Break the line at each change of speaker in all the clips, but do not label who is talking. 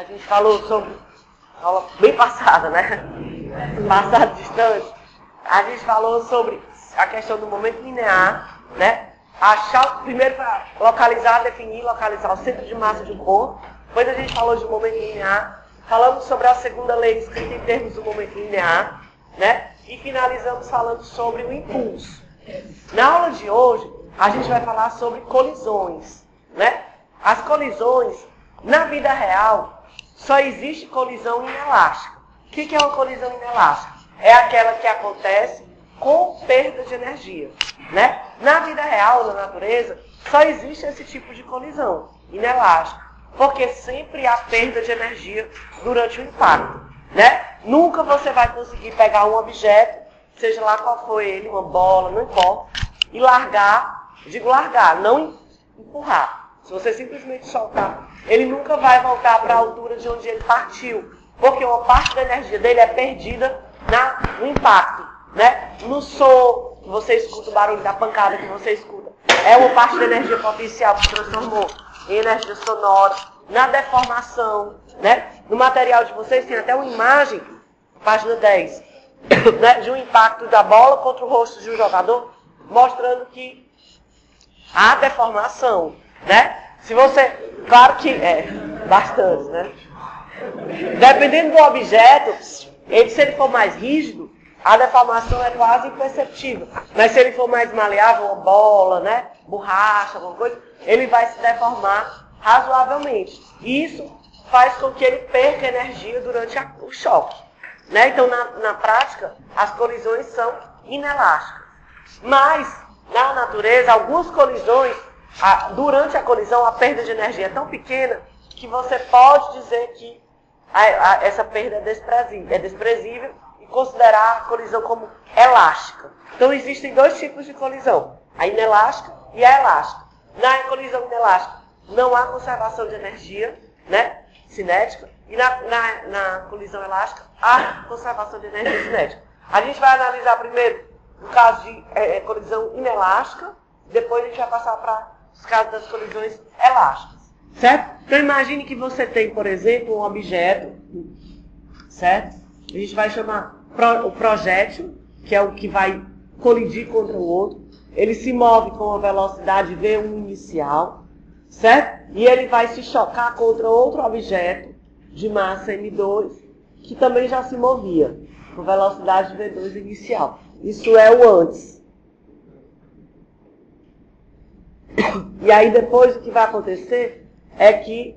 gente falou sobre, aula bem passada, né? Passado distante. A gente falou sobre a questão do momento linear, né? Primeiro para localizar, definir, localizar o centro de massa de um corpo. Depois a gente falou de momento linear. Falamos sobre a segunda lei escrita em termos do momento linear, né? E finalizamos falando sobre o impulso. Na aula de hoje, a gente vai falar sobre colisões, né? As colisões, na vida real, só existe colisão inelástica. O que é uma colisão inelástica? É aquela que acontece com perda de energia, né? Na vida real, na natureza, só existe esse tipo de colisão inelástica, porque sempre há perda de energia durante o impacto, né? Nunca você vai conseguir pegar um objeto, seja lá qual for ele, uma bola, não importa, e largar, digo largar, não empurrar. Se você simplesmente soltar, ele nunca vai voltar para a altura de onde ele partiu, porque uma parte da energia dele é perdida no impacto, né? No som, que você escuta o barulho da pancada que você escuta, é uma parte da energia potencial que se transformou em energia sonora, na deformação, né? No material de vocês tem até uma imagem, página 10, né? De um impacto da bola contra o rosto de um jogador, mostrando que há deformação, né? Se você, claro que bastante, né? Dependendo do objeto, se ele for mais rígido, a deformação é quase imperceptível. Mas se ele for mais maleável, uma bola, né? Borracha, alguma coisa, ele vai se deformar razoavelmente. E isso faz com que ele perca energia durante o choque, né? Então, na prática, as colisões são inelásticas. Mas, na natureza, algumas colisões, durante a colisão, a perda de energia é tão pequena que você pode dizer que essa perda é desprezível e considerar a colisão como elástica. Então, existem dois tipos de colisão, a inelástica e a elástica. Na colisão inelástica, não há conservação de energia, né, cinética, e na colisão elástica, há conservação de energia cinética. A gente vai analisar primeiro o caso de colisão inelástica, depois a gente vai passar para os casos das colisões elásticas. Certo? Então imagine que você tem, por exemplo, um objeto, certo? A gente vai chamar o projétil, que é o que vai colidir contra o outro. Ele se move com a velocidade V1 inicial, certo? E ele vai se chocar contra outro objeto de massa M2, que também já se movia, com velocidade V2 inicial. Isso é o antes. E aí depois o que vai acontecer é que,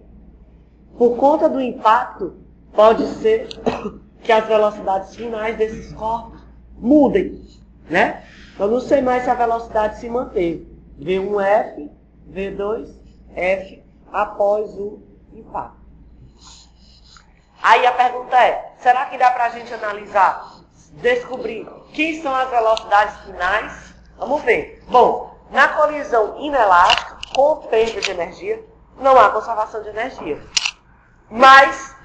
por conta do impacto, pode ser que as velocidades finais desses corpos mudem, né? Eu não sei mais se a velocidade se manteve. V1F, V2F, após o impacto. Aí a pergunta é, será que dá para a gente analisar, descobrir quem são as velocidades finais? Vamos ver. Bom, na colisão inelástica, com perda de energia, não há conservação de energia. Mas,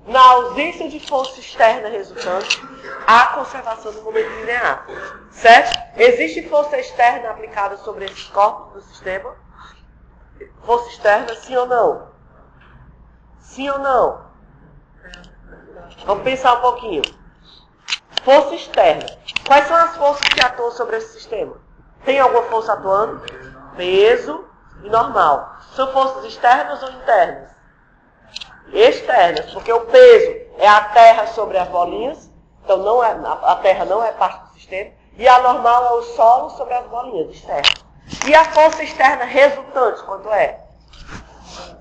na ausência de força externa resultante, há conservação do momento linear. Certo? Existe força externa aplicada sobre esses corpos do sistema? Força externa, sim ou não? Sim ou não? Vamos pensar um pouquinho. Força externa. Quais são as forças que atuam sobre esse sistema? Tem alguma força atuando? Peso e normal. São forças externas ou internas? Externas, porque o peso é a terra sobre as bolinhas, então a terra não é parte do sistema, e a normal é o solo sobre as bolinhas externas. E a força externa resultante, quanto é?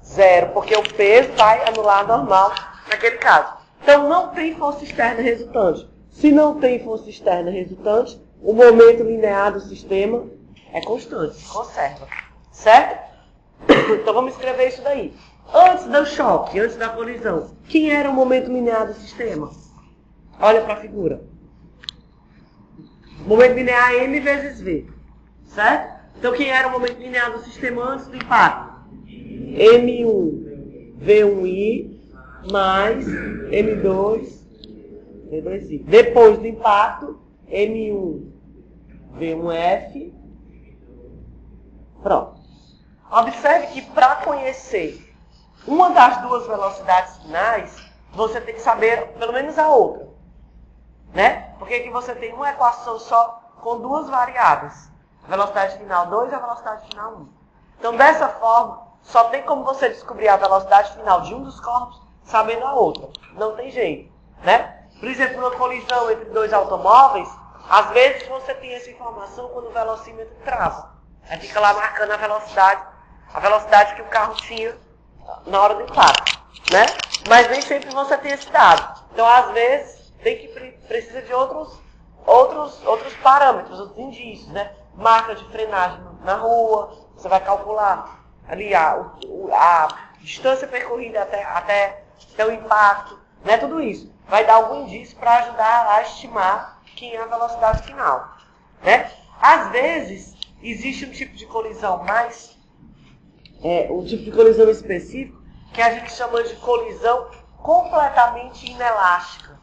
Zero, porque o peso vai anular a normal naquele caso. Então não tem força externa resultante. Se não tem força externa resultante, o momento linear do sistema é constante, se conserva. Certo? Então vamos escrever isso daí. Antes do choque, antes da colisão, quem era o momento linear do sistema? Olha para a figura. O momento linear é M vezes V. Certo? Então quem era o momento linear do sistema antes do impacto? M1 V1I mais M2 V2I. Depois do impacto, M1 V1F. Pronto. Observe que para conhecer uma das duas velocidades finais, você tem que saber pelo menos a outra. Né? Porque aqui você tem uma equação só com duas variáveis. A velocidade final 2 e a velocidade final 1. Então, dessa forma, só tem como você descobrir a velocidade final de um dos corpos sabendo a outra. Não tem jeito. Né? Por exemplo, numa colisão entre dois automóveis, às vezes você tem essa informação quando o velocímetro trava. Aí fica lá marcando a velocidade que o carro tinha na hora do impacto. Né? Mas nem sempre você tem esse dado. Então, às vezes, precisa de outros parâmetros, outros indícios, né? Marca de frenagem na rua, você vai calcular ali a distância percorrida até o impacto, né? Tudo isso vai dar algum indício para ajudar a estimar quem é a velocidade final, né? Às vezes, existe um tipo de colisão um tipo de colisão específico que a gente chama de colisão completamente inelástica,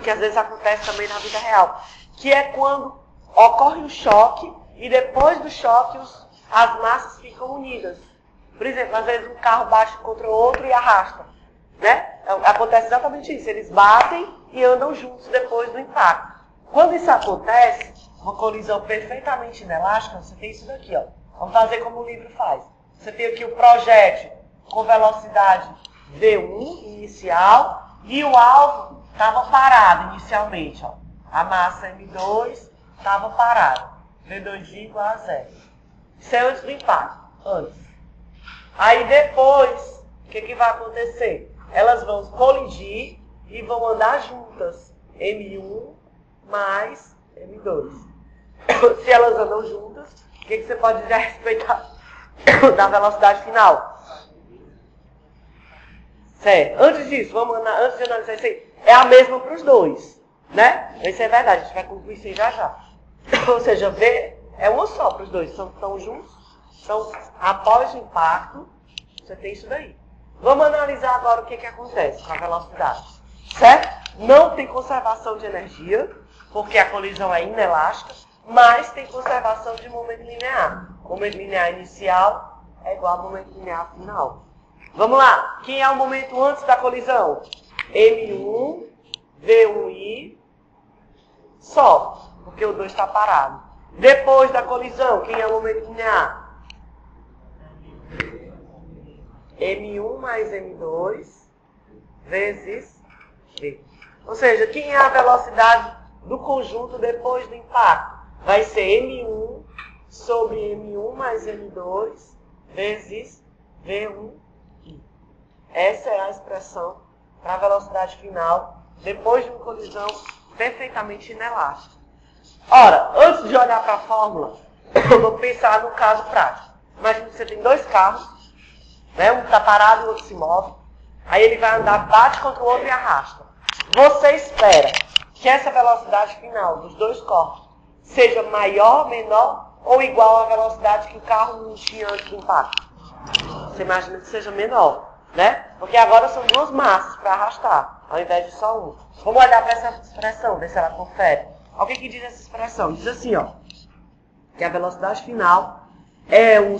que às vezes acontece também na vida real, que é quando ocorre um choque e depois do choque as massas ficam unidas. Por exemplo, às vezes um carro bate contra o outro e arrasta. Né? Acontece exatamente isso, eles batem e andam juntos depois do impacto. Quando isso acontece, uma colisão perfeitamente inelástica, você tem isso daqui, ó. Vamos fazer como o livro faz. Você tem aqui o projétil com velocidade V1 inicial e o alvo estava parado inicialmente, ó. A massa M2 estava parada. V2 igual a 0. Isso é antes do impacto. Antes. Aí depois, o que vai acontecer? Elas vão colidir e vão andar juntas. M1 mais M2. Se elas andam juntas, o que você pode dizer a respeito da velocidade final? Certo. Antes disso, antes de analisar isso aí, é a mesma para os dois. Né? Isso é verdade, a gente vai concluir isso aí já. Ou seja, V é uma só para os dois, estão juntos. Então, após o impacto, você tem isso daí. Vamos analisar agora o que acontece com a velocidade. Certo? Não tem conservação de energia, porque a colisão é inelástica, mas tem conservação de momento linear. Momento linear inicial é igual a momento linear final. Vamos lá. Quem é o momento antes da colisão? M1, V1i, só, porque o 2 está parado. Depois da colisão, quem é o momento linear? M1 mais M2 vezes V. Ou seja, quem é a velocidade do conjunto depois do impacto? Vai ser M1 sobre M1 mais M2 vezes V1i. Essa é a expressão para a velocidade final depois de uma colisão perfeitamente inelástica. Ora, antes de olhar para a fórmula, eu vou pensar no caso prático. Imagina que você tem dois carros, né? Um está parado e o outro se move. Aí ele vai andar, bate contra o outro e arrasta. Você espera que essa velocidade final dos dois corpos seja maior, menor ou igual à velocidade que o carro não tinha antes do impacto? Você imagina que seja menor, né? Porque agora são duas massas para arrastar, ao invés de só uma. Vamos olhar para essa expressão, ver se ela confere. Olha o que diz essa expressão. Diz assim, ó, que a velocidade final é uma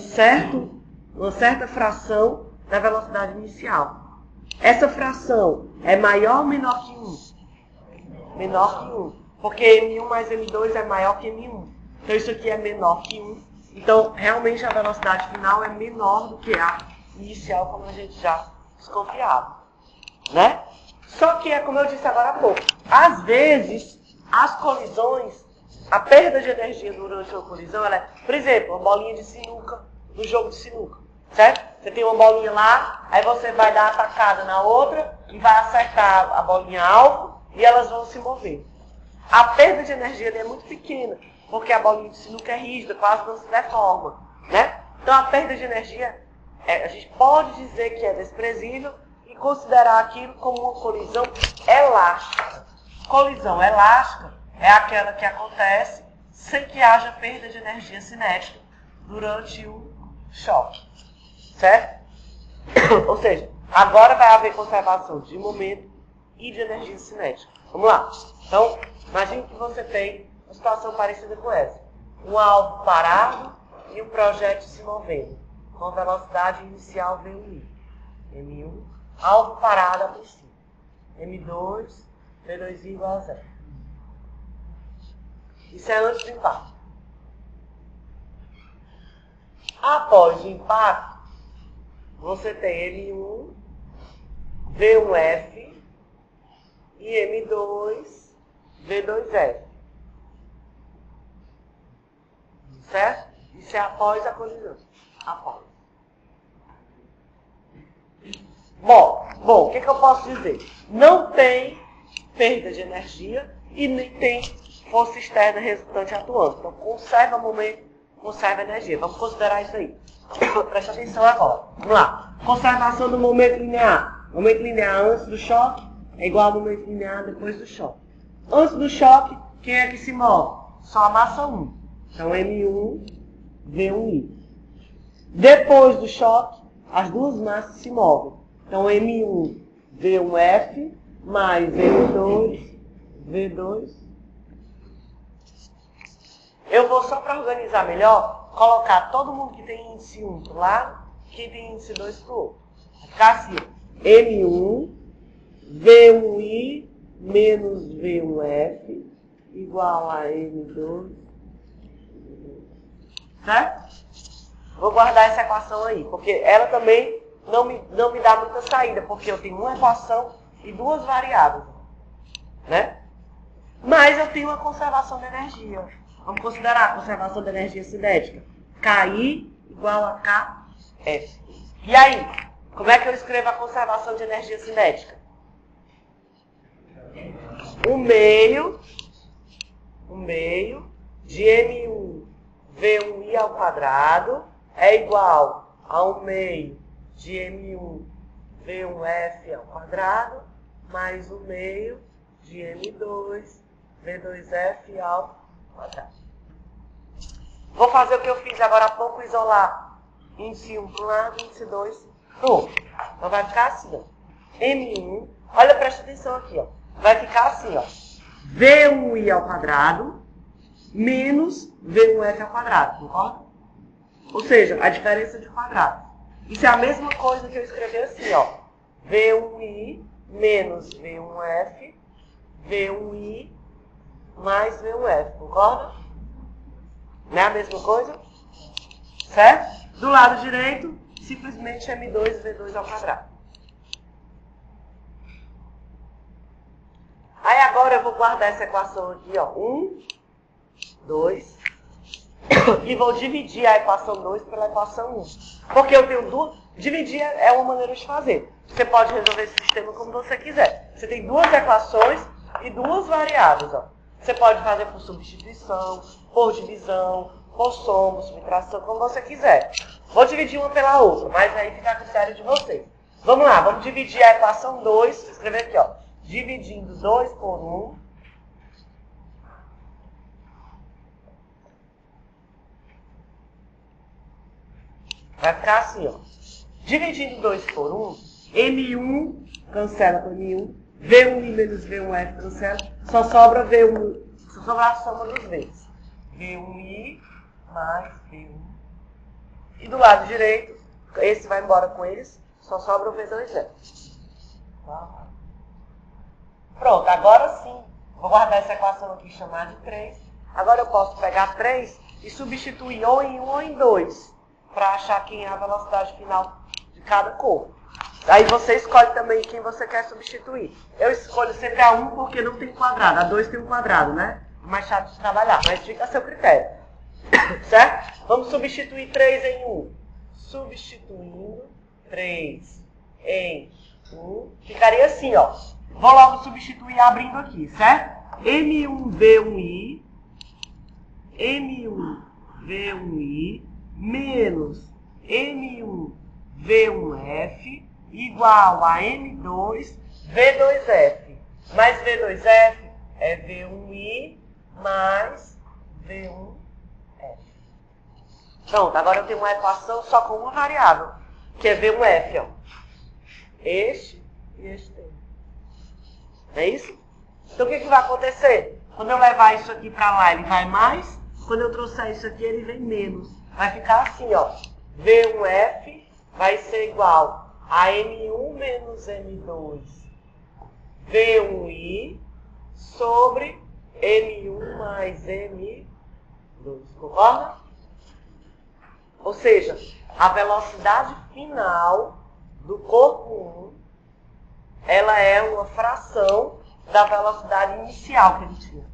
certa fração da velocidade inicial. Essa fração é maior ou menor que 1? Menor que 1. Porque M1 mais M2 é maior que M1. Então isso aqui é menor que 1. Então realmente a velocidade final é menor do que a inicial, como a gente já desconfiava. Né? Só que é como eu disse agora há pouco. Às vezes, as colisões, a perda de energia durante uma colisão, ela é, por exemplo, uma bolinha de sinuca, no jogo de sinuca. Certo? Você tem uma bolinha lá, aí você vai dar a tacada na outra e vai acertar a bolinha alvo e elas vão se mover. A perda de energia é muito pequena, porque a bolinha de sinuca é rígida, quase não se deforma. Né? Então a perda de energia, a gente pode dizer que é desprezível e considerar aquilo como uma colisão elástica. Colisão elástica é aquela que acontece sem que haja perda de energia cinética durante o choque. Certo? Ou seja, agora vai haver conservação de momento e de energia cinética. Vamos lá. Então, imagine que você tem uma situação parecida com essa. Um alvo parado e um projétil se movendo, com velocidade inicial V1i. M1, alvo parado a princípio. M2, V2I igual a 0. Isso é antes do impacto. Após o impacto, você tem M1, V1F e M2, V2F. Certo? Isso é após a colisão. Após. Bom, o que eu posso dizer? Não tem perda de energia e nem tem força externa resultante atuando. Então, conserva o momento, conserva a energia. Vamos considerar isso aí. Presta atenção agora. Vamos lá. Conservação do momento linear. Momento linear antes do choque é igual ao momento linear depois do choque. Antes do choque, quem é que se move? Só a massa 1. Então, M1, V1I. Depois do choque, as duas massas se movem. Então, M1, V1F, mais M2, V2. Eu vou, só para organizar melhor, colocar todo mundo que tem índice 1 para o lado, quem tem índice 2 para o outro. Vai ficar assim, M1, V1I, menos V1F, igual a M2. Certo? Vou guardar essa equação aí, porque ela também não me dá muita saída, porque eu tenho uma equação e duas variáveis. Né? Mas eu tenho uma conservação de energia. Vamos considerar a conservação de energia cinética. KI igual a KF. E aí, como é que eu escrevo a conservação de energia cinética? 1 meio de M1 V1I ao quadrado é igual a 1 meio de M1 V1F ao quadrado mais 1 meio de M2 V2F ao quadrado. Vou fazer o que eu fiz agora há pouco, isolar índice 1 para um lado, índice 2 para o outro. Então vai ficar assim, ó. M1, olha, presta atenção aqui, ó. Vai ficar assim, ó. V1I ao quadrado menos V1F ao quadrado, concorda? Ou seja, a diferença de quadrados. Isso é a mesma coisa que eu escrevi assim, ó. V1I menos V1F, V1I mais V1F, concorda? Não é a mesma coisa? Certo? Do lado direito, simplesmente M2 V2 ao quadrado. Aí agora eu vou guardar essa equação aqui, ó. 1, 2. E vou dividir a equação 2 pela equação 1. Porque eu tenho duas... Dividir é uma maneira de fazer. Você pode resolver esse sistema como você quiser. Você tem duas equações e duas variáveis, ó. Você pode fazer por substituição, por divisão, por soma, subtração, como você quiser. Vou dividir uma pela outra, mas aí fica a critério de vocês. Vamos lá, vamos dividir a equação 2. Vou escrever aqui, ó. Dividindo 2 por 1. Vai ficar assim, ó. Dividindo 2 por 1, M1 cancela com M1, V1I menos V1F cancela, só sobra V1, só sobra a soma dos V's. V1I mais V1. E do lado direito, esse vai embora com esse, só sobra o V2F. Pronto, agora sim. Vou guardar essa equação aqui e chamar de 3. Agora eu posso pegar 3 e substituir ou em 1 ou em 2. Para achar quem é a velocidade final de cada corpo. Aí você escolhe também quem você quer substituir. Eu escolho sempre a 1 porque não tem quadrado. A 2 tem um quadrado, né? É mais chato de trabalhar, mas fica a seu critério. Certo? Vamos substituir 3 em 1. Substituindo 3 em 1. Ficaria assim, ó. Vou logo substituir abrindo aqui, certo? M1V1I. M1V1I. Menos M1V1F igual a M2V2F. Mais V2F é V1I mais V1F. Pronto, agora eu tenho uma equação só com uma variável, que é V1F, ó. Este e este tem. Não é isso? Então o que vai acontecer? Quando eu levar isso aqui para lá, ele vai mais. Quando eu trouxer isso aqui, ele vem menos. Vai ficar assim, ó. V1F vai ser igual a M1 menos M2 V1I sobre M1 mais M2. Concorda? Ou seja, a velocidade final do corpo 1, ela é uma fração da velocidade inicial que ele tinha.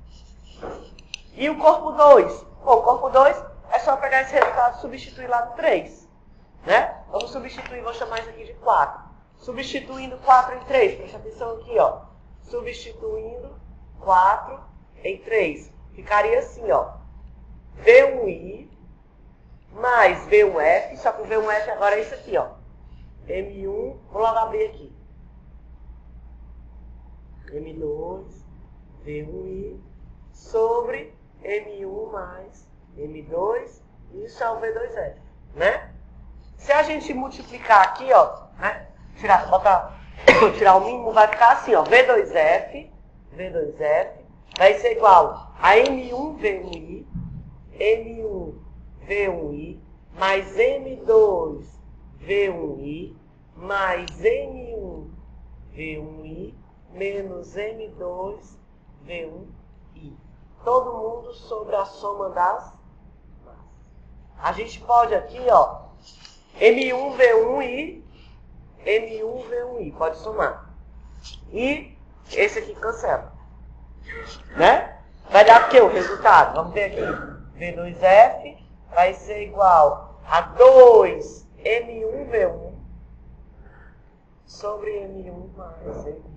E o corpo 2? Bom, o corpo 2 é só pegar esse resultado e substituir lá no 3. Né? Vamos substituir, vou chamar isso aqui de 4. Substituindo 4 em 3, presta atenção aqui, ó. Substituindo 4 em 3. Ficaria assim, ó. V1I mais V1F, só que o V1F agora é isso aqui, ó. M1, vou logo abrir aqui. M2, V1I, sobre M1 mais M2, isso é o V2F, né? Se a gente multiplicar aqui, ó, né? Tirar o mínimo, vai ficar assim, ó. V2F vai ser igual a M1 V1I, M1 V1I, mais M2 V1I, mais M1 V1I, menos M2 V1I. Todo mundo sobre a soma das massas. A gente pode aqui, ó, M1 V1I, M1 V1I, pode somar. E esse aqui cancela. Né? Vai dar o que o resultado? Vamos ver aqui. V2F vai ser igual a 2 M1 V1 sobre M1 mais M2.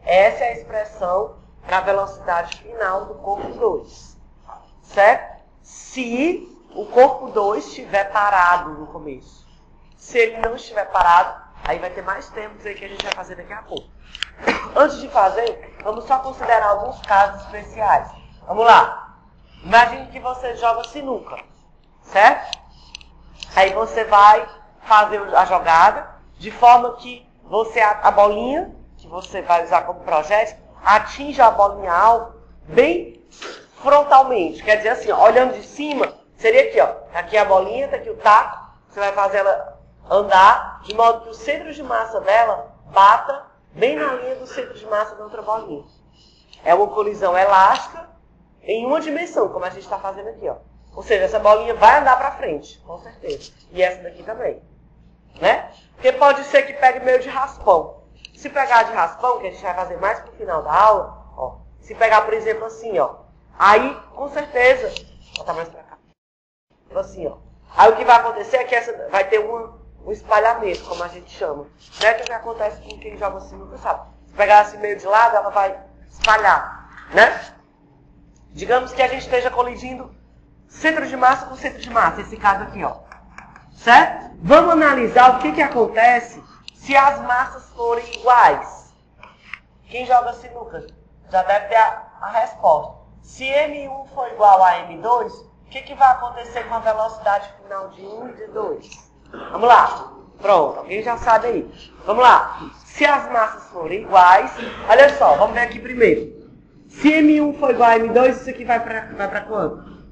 Essa é a expressão para a velocidade final do corpo 2. Certo? Se o corpo 2 estiver parado no começo. Se ele não estiver parado, aí vai ter mais tempos aí que a gente vai fazer daqui a pouco. Antes de fazer, vamos só considerar alguns casos especiais. Vamos lá. Imagine que você joga sinuca, certo? Aí você vai fazer a jogada de forma que você, a bolinha, que você vai usar como projétil, atinja a bolinha alvo bem frontalmente. Quer dizer assim, ó, olhando de cima, seria aqui, ó. Tá aqui a bolinha, tá aqui o taco. Você vai fazer ela andar de modo que o centro de massa dela bata bem na linha do centro de massa da outra bolinha. É uma colisão elástica em uma dimensão, como a gente está fazendo aqui, ó. Ou seja, essa bolinha vai andar para frente, com certeza. E essa daqui também. Né? Porque pode ser que pegue meio de raspão. Se pegar de raspão, que a gente vai fazer mais pro final da aula, ó. Se pegar, por exemplo, assim, ó. Aí, com certeza, vou botar mais pra cá. Assim, ó. Aí o que vai acontecer é que essa vai ter um espalhamento, como a gente chama. Né? Que é o que acontece com quem joga assim, nunca sabe. Se pegar assim meio de lado, ela vai espalhar. Né? Digamos que a gente esteja colidindo centro de massa com centro de massa. Esse caso aqui, ó. Certo? Vamos analisar o que acontece se as massas forem iguais. Quem joga sinuca já deve ter a resposta. Se M1 for igual a M2, o que vai acontecer com a velocidade final de 1 e de 2? Vamos lá. Pronto, alguém já sabe aí. Vamos lá. Se as massas forem iguais, olha só, vamos ver aqui primeiro. Se M1 for igual a M2, isso aqui vai para quanto?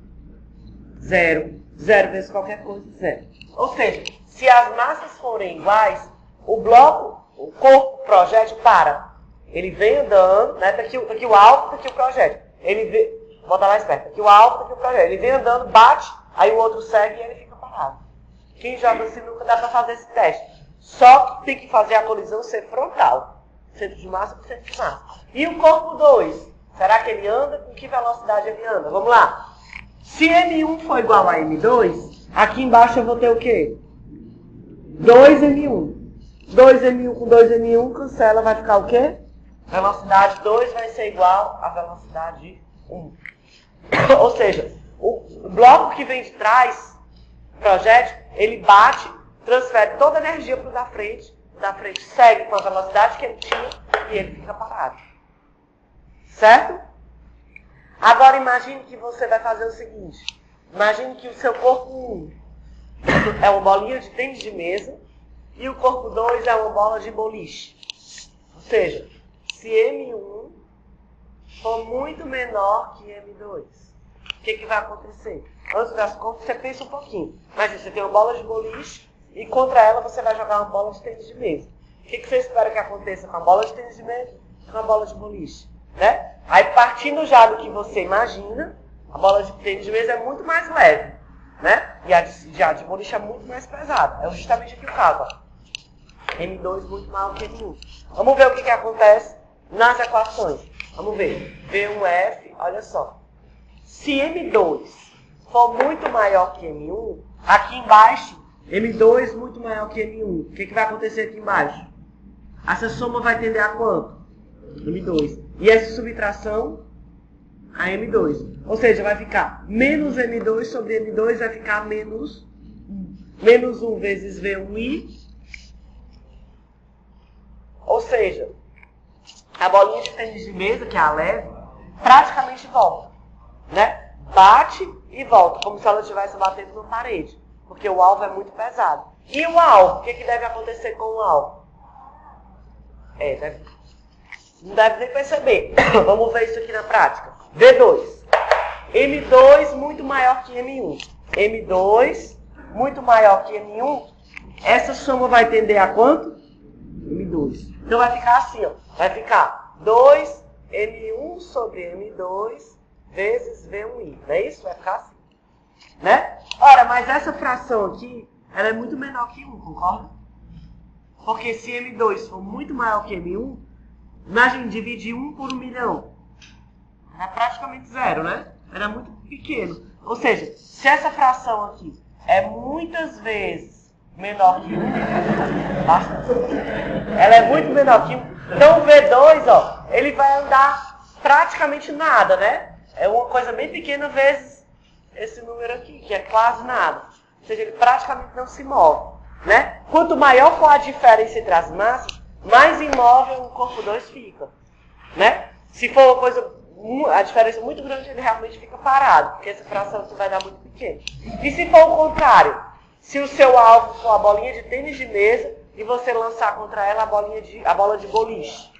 0. 0 vezes qualquer coisa, 0. Ou seja, se as massas forem iguais, o bloco, o corpo, o projétil para. Ele vem andando, né? Tá aqui o alvo, tá aqui o projétil. Ele vem, vou botar mais perto. Tá aqui o alvo, tá aqui o projétil. Ele vem andando, bate, aí o outro segue e ele fica parado. Quem joga sinuca dá para fazer esse teste. Só que tem que fazer a colisão ser frontal. Centro de massa com centro de massa. E o corpo 2? Será que ele anda? Com que velocidade ele anda? Vamos lá. Se M1 for igual a M2, aqui embaixo eu vou ter o quê? 2M1. 2M1 com 2M1 cancela, vai ficar o quê? Velocidade 2 vai ser igual à velocidade 1. Ou seja, o bloco que vem de trás, o projétil, ele bate, transfere toda a energia para o da frente segue com a velocidade que ele tinha e ele fica parado. Certo? Agora imagine que você vai fazer o seguinte. Imagine que o seu corpo 1 é uma bolinha de tênis de mesa e o corpo 2 é uma bola de boliche. Ou seja, se M1 for muito menor que M2, que vai acontecer? Antes das contas, você pensa um pouquinho. Imagina, você tem uma bola de boliche e contra ela você vai jogar uma bola de tênis de mesa. O que você espera que aconteça com a bola de tênis de mesa e com a bola de boliche? Né? Aí, partindo já do que você imagina, a bola de tênis de mesa é muito mais leve. Né? E a de boliche é muito mais pesada. É justamente aqui o caso. Ó. M2 muito maior que M1. Vamos ver o que acontece nas equações. Vamos ver. V1F, olha só. Se M2 for muito maior que M1, aqui embaixo, M2 muito maior que M1. O que vai acontecer aqui embaixo? Essa soma vai tender a quanto? M2. E essa subtração? A M2. Ou seja, vai ficar menos M2 sobre M2 vai ficar menos 1. Menos 1 vezes V1I. Ou seja, a bolinha de tênis de mesa, que é a leve, praticamente volta. Né? Bate e volta, como se ela estivesse batendo na parede. Porque o alvo é muito pesado. E o alvo? O que deve acontecer com o alvo? Não deve nem perceber. Vamos ver isso aqui na prática. V2. M2 muito maior que M1. M2 muito maior que M1. Essa soma vai tender a quanto? M2. Então vai ficar assim, ó. Vai ficar 2M1 sobre M2 vezes V1I. Não é isso? Vai ficar assim. Né? Ora, mas essa fração aqui, ela é muito menor que 1, concorda? Porque se M2 for muito maior que M1, imagine dividir 1 por 1 milhão. É praticamente zero, né? Era muito pequeno. Ou seja, se essa fração aqui é muitas vezes menor que 1, ela é muito menor que 1, então o V2, ó, ele vai andar praticamente nada, né? É uma coisa bem pequena vezes esse número aqui, que é quase nada. Ou seja, ele praticamente não se move, né? Quanto maior for a diferença entre as massas, mais imóvel o corpo 2 fica, né? Se for uma coisa, a diferença muito grande, ele realmente fica parado, porque essa fração aqui vai dar muito pequena. E se for o contrário, se o seu alvo for a bolinha de tênis de mesa e você lançar contra ela a bola de boliche,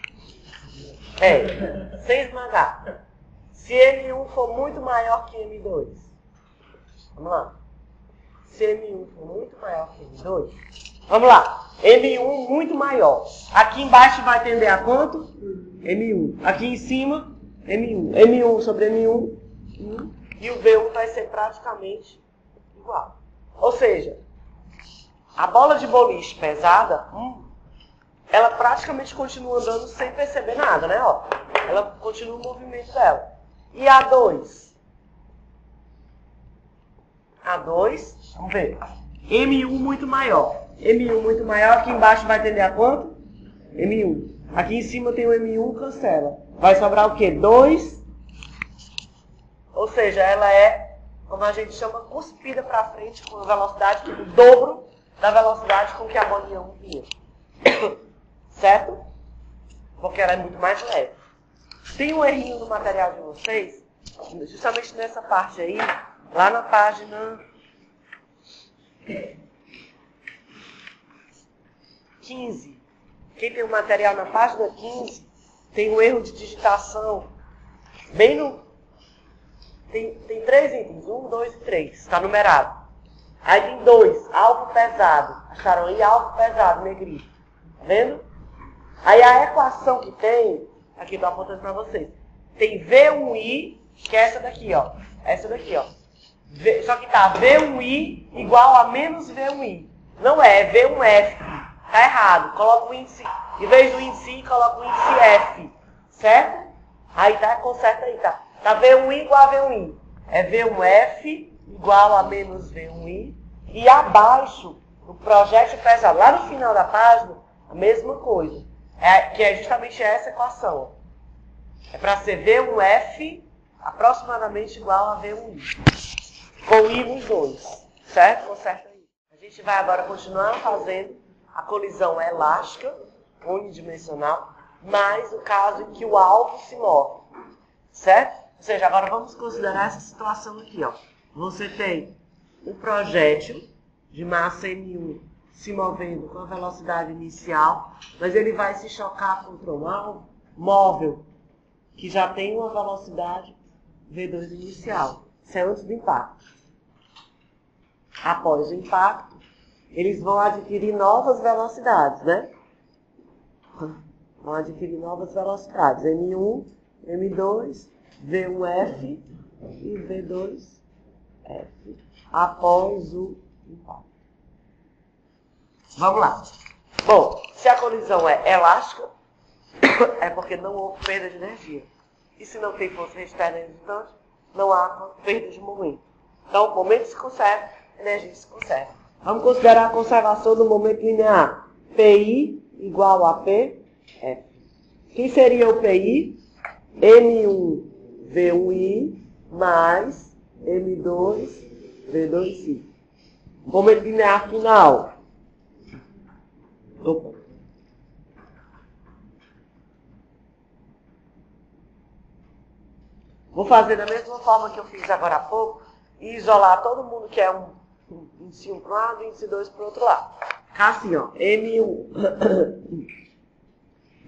sem esmagar. Se M1 for muito maior que M2, vamos lá. Se M1 for muito maior que M2, vamos lá. M1 muito maior. Aqui embaixo vai tender a quanto? M1. Aqui em cima, M1. M1 sobre M1. E o V1 vai ser praticamente igual. Ou seja, a bola de boliche pesada, ela praticamente continua andando sem perceber nada, né? Ó, ela continua o movimento dela. E a 2? A 2, vamos ver. M1 muito maior. M1 muito maior, aqui embaixo vai tender a quanto? M1. Aqui em cima tem o M1, cancela. Vai sobrar o quê? 2. Ou seja, ela é, como a gente chama, cuspida para frente com a velocidade, o dobro da velocidade com que a bolinha 1 vinha. Certo? Porque ela é muito mais leve. Tem um errinho no material de vocês, justamente nessa parte aí, lá na página 15. Quem tem o material na página 15, tem um erro de digitação bem no... Tem 3 itens, 1, 2 e 3, está numerado. Aí tem 2, alvo pesado. Acharam aí? Alvo pesado, negrito. Tá vendo? Aí a equação que tem, aqui estou apontando para vocês, tem V1I, que é essa daqui, ó. Essa daqui, ó. Só que tá V1I igual a menos V1I. Não é V1F. Tá errado. Coloca o índice, em vez do índice I, coloca o índice F. Certo? Aí tá, conserta aí, tá. Tá V1I igual a V1I. É V1F igual a menos V1I. E abaixo, no projétil pesado, lá no final da página, a mesma coisa. Que é justamente essa equação. É para ser V1F aproximadamente igual a V1I. Com I nos dois. Certo? Conserta aí. A gente vai agora continuar fazendo a colisão elástica, unidimensional, mais o caso em que o alvo se move. Certo? Ou seja, agora vamos considerar essa situação aqui. Ó. Você tem um projétil de massa M1 se movendo com a velocidade inicial, mas ele vai se chocar contra um alvo móvel, que já tem uma velocidade V2 inicial. Isso é antes do impacto. Após o impacto, eles vão adquirir novas velocidades, né? Vão adquirir novas velocidades. M1, M2, V1F e V2F. Após o impacto. Vamos lá. Bom, se a colisão é elástica, é porque não houve perda de energia. E se não tem força externa resultante, não há perda de momento. Então, o momento se conserva, a energia se conserva. Vamos considerar a conservação do momento linear. PI igual a PF. Quem seria o PI? M1 V1I mais M2 V2I. Momento linear final. Opa. Vou fazer da mesma forma que eu fiz agora há pouco e isolar todo mundo que é um índice 1 para um lado e índice 2 para o outro lado. Ficar assim, ó. M1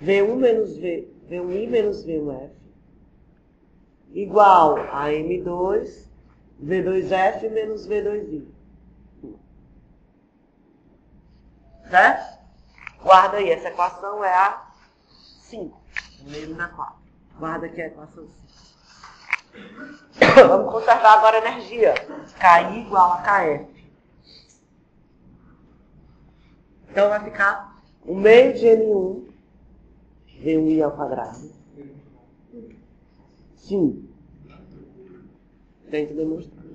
V1 menos V1I menos V1F igual a M2 V2F menos V2I. Certo? Guarda aí, essa equação é a 5. Menos na 4. Guarda aqui a equação 5. Vamos conservar agora a energia. KI igual a KF. Então vai ficar o meio de M1 V1I ao quadrado. Sim. Tem que demonstrar.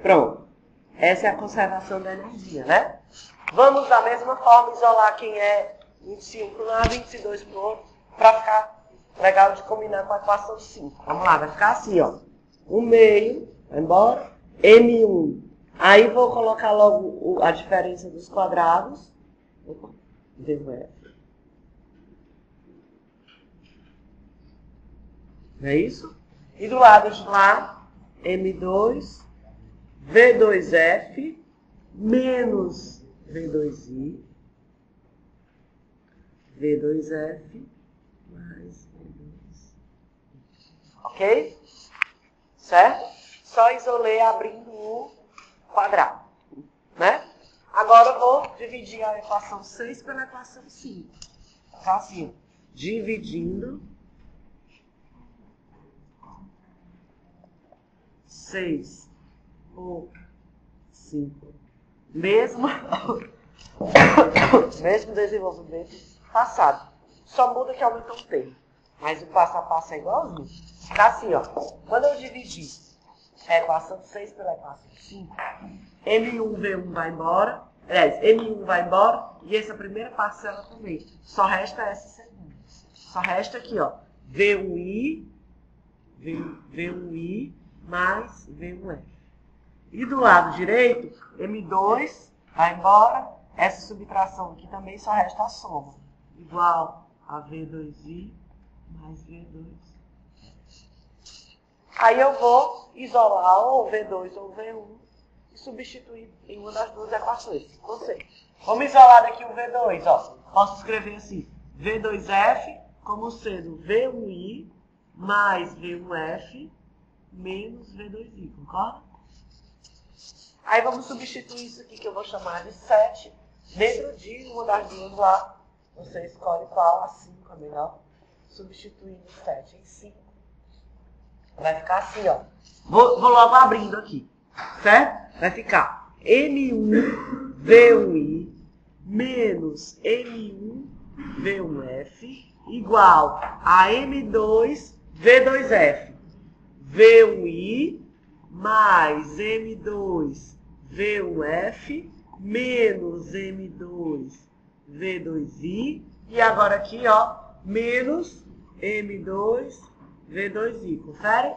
Pronto. Essa é a conservação da energia, né? Vamos, da mesma forma, isolar quem é índice 1 para um lado e índice 2 para o outro, para ficar legal de combinar com a equação 5. Vamos lá, vai ficar assim, ó. O meio, vai embora, M1. Aí vou colocar logo a diferença dos quadrados. Opa, V1F. Não é isso? E do lado de lá, M2, V2F menos V2I, V2F mais V2I. Ok? Certo? Só isolei abrindo o quadrado. Né? Agora eu vou dividir a equação 6 pela equação 5. Tá assim, ó. Dividindo 6 por 5. Mesmo desenvolvimento passado. Só muda que aumentou o tempo. Mas o passo a passo é igualzinho. Tá assim, ó. Quando eu dividir a equação 6 pela equação 5, M1V1 vai embora. Aliás, M1 vai embora e essa primeira parcela também. Só resta essa segunda. Só resta aqui, ó. V1I mais V1F. E do lado direito, M2 vai embora. Essa subtração aqui também só resta a soma. Igual a V2I mais V2. Aí eu vou isolar ou V2 ou V1 e substituir em uma das duas equações. Você. Vamos isolar daqui o V2. Ó. Posso escrever assim. V2F como sendo V1I mais V1F menos V2I. Concorda? Aí vamos substituir isso aqui que eu vou chamar de 7 dentro de uma das duas lá. Você escolhe qual, a 5 é melhor. Substituindo 7 em 5. Vai ficar assim, ó. Vou logo abrindo aqui. Certo? Vai ficar M1 V1I menos M1 V1F igual a M2 V2F. V1I mais M2 V1F menos M2 V2I. E agora aqui, ó, menos M2 V2I. Confere?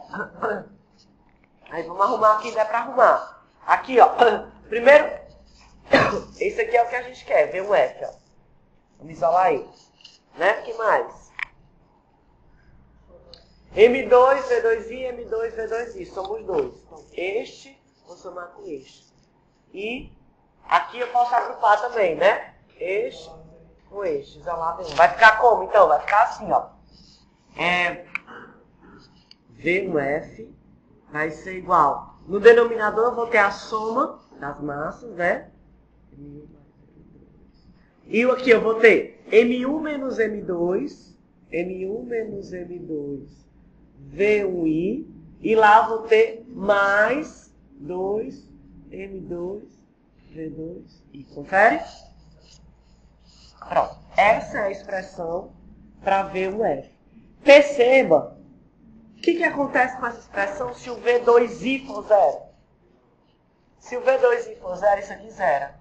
Aí vamos arrumar aqui, dá pra arrumar. Aqui, ó. Primeiro, esse aqui é o que a gente quer, V1F, ó. Vamos isolar aí. Né? O que mais? M2, V2I, M2, V2I. Somos dois. Então, este, vou somar com este. E aqui eu posso agrupar também, né? Eixo com eixo, isolado em um. Vai ficar como, então? Vai ficar assim, ó. V1F vai ser igual. No denominador eu vou ter a soma das massas, né? E aqui eu vou ter M1 menos M2, M1 menos M2, V1I. E lá eu vou ter mais 2, M2, V2I. Confere? Pronto. Essa é a expressão para V1F. Perceba o que acontece com essa expressão se o V2I for zero. Se o V2I for zero, isso aqui zera.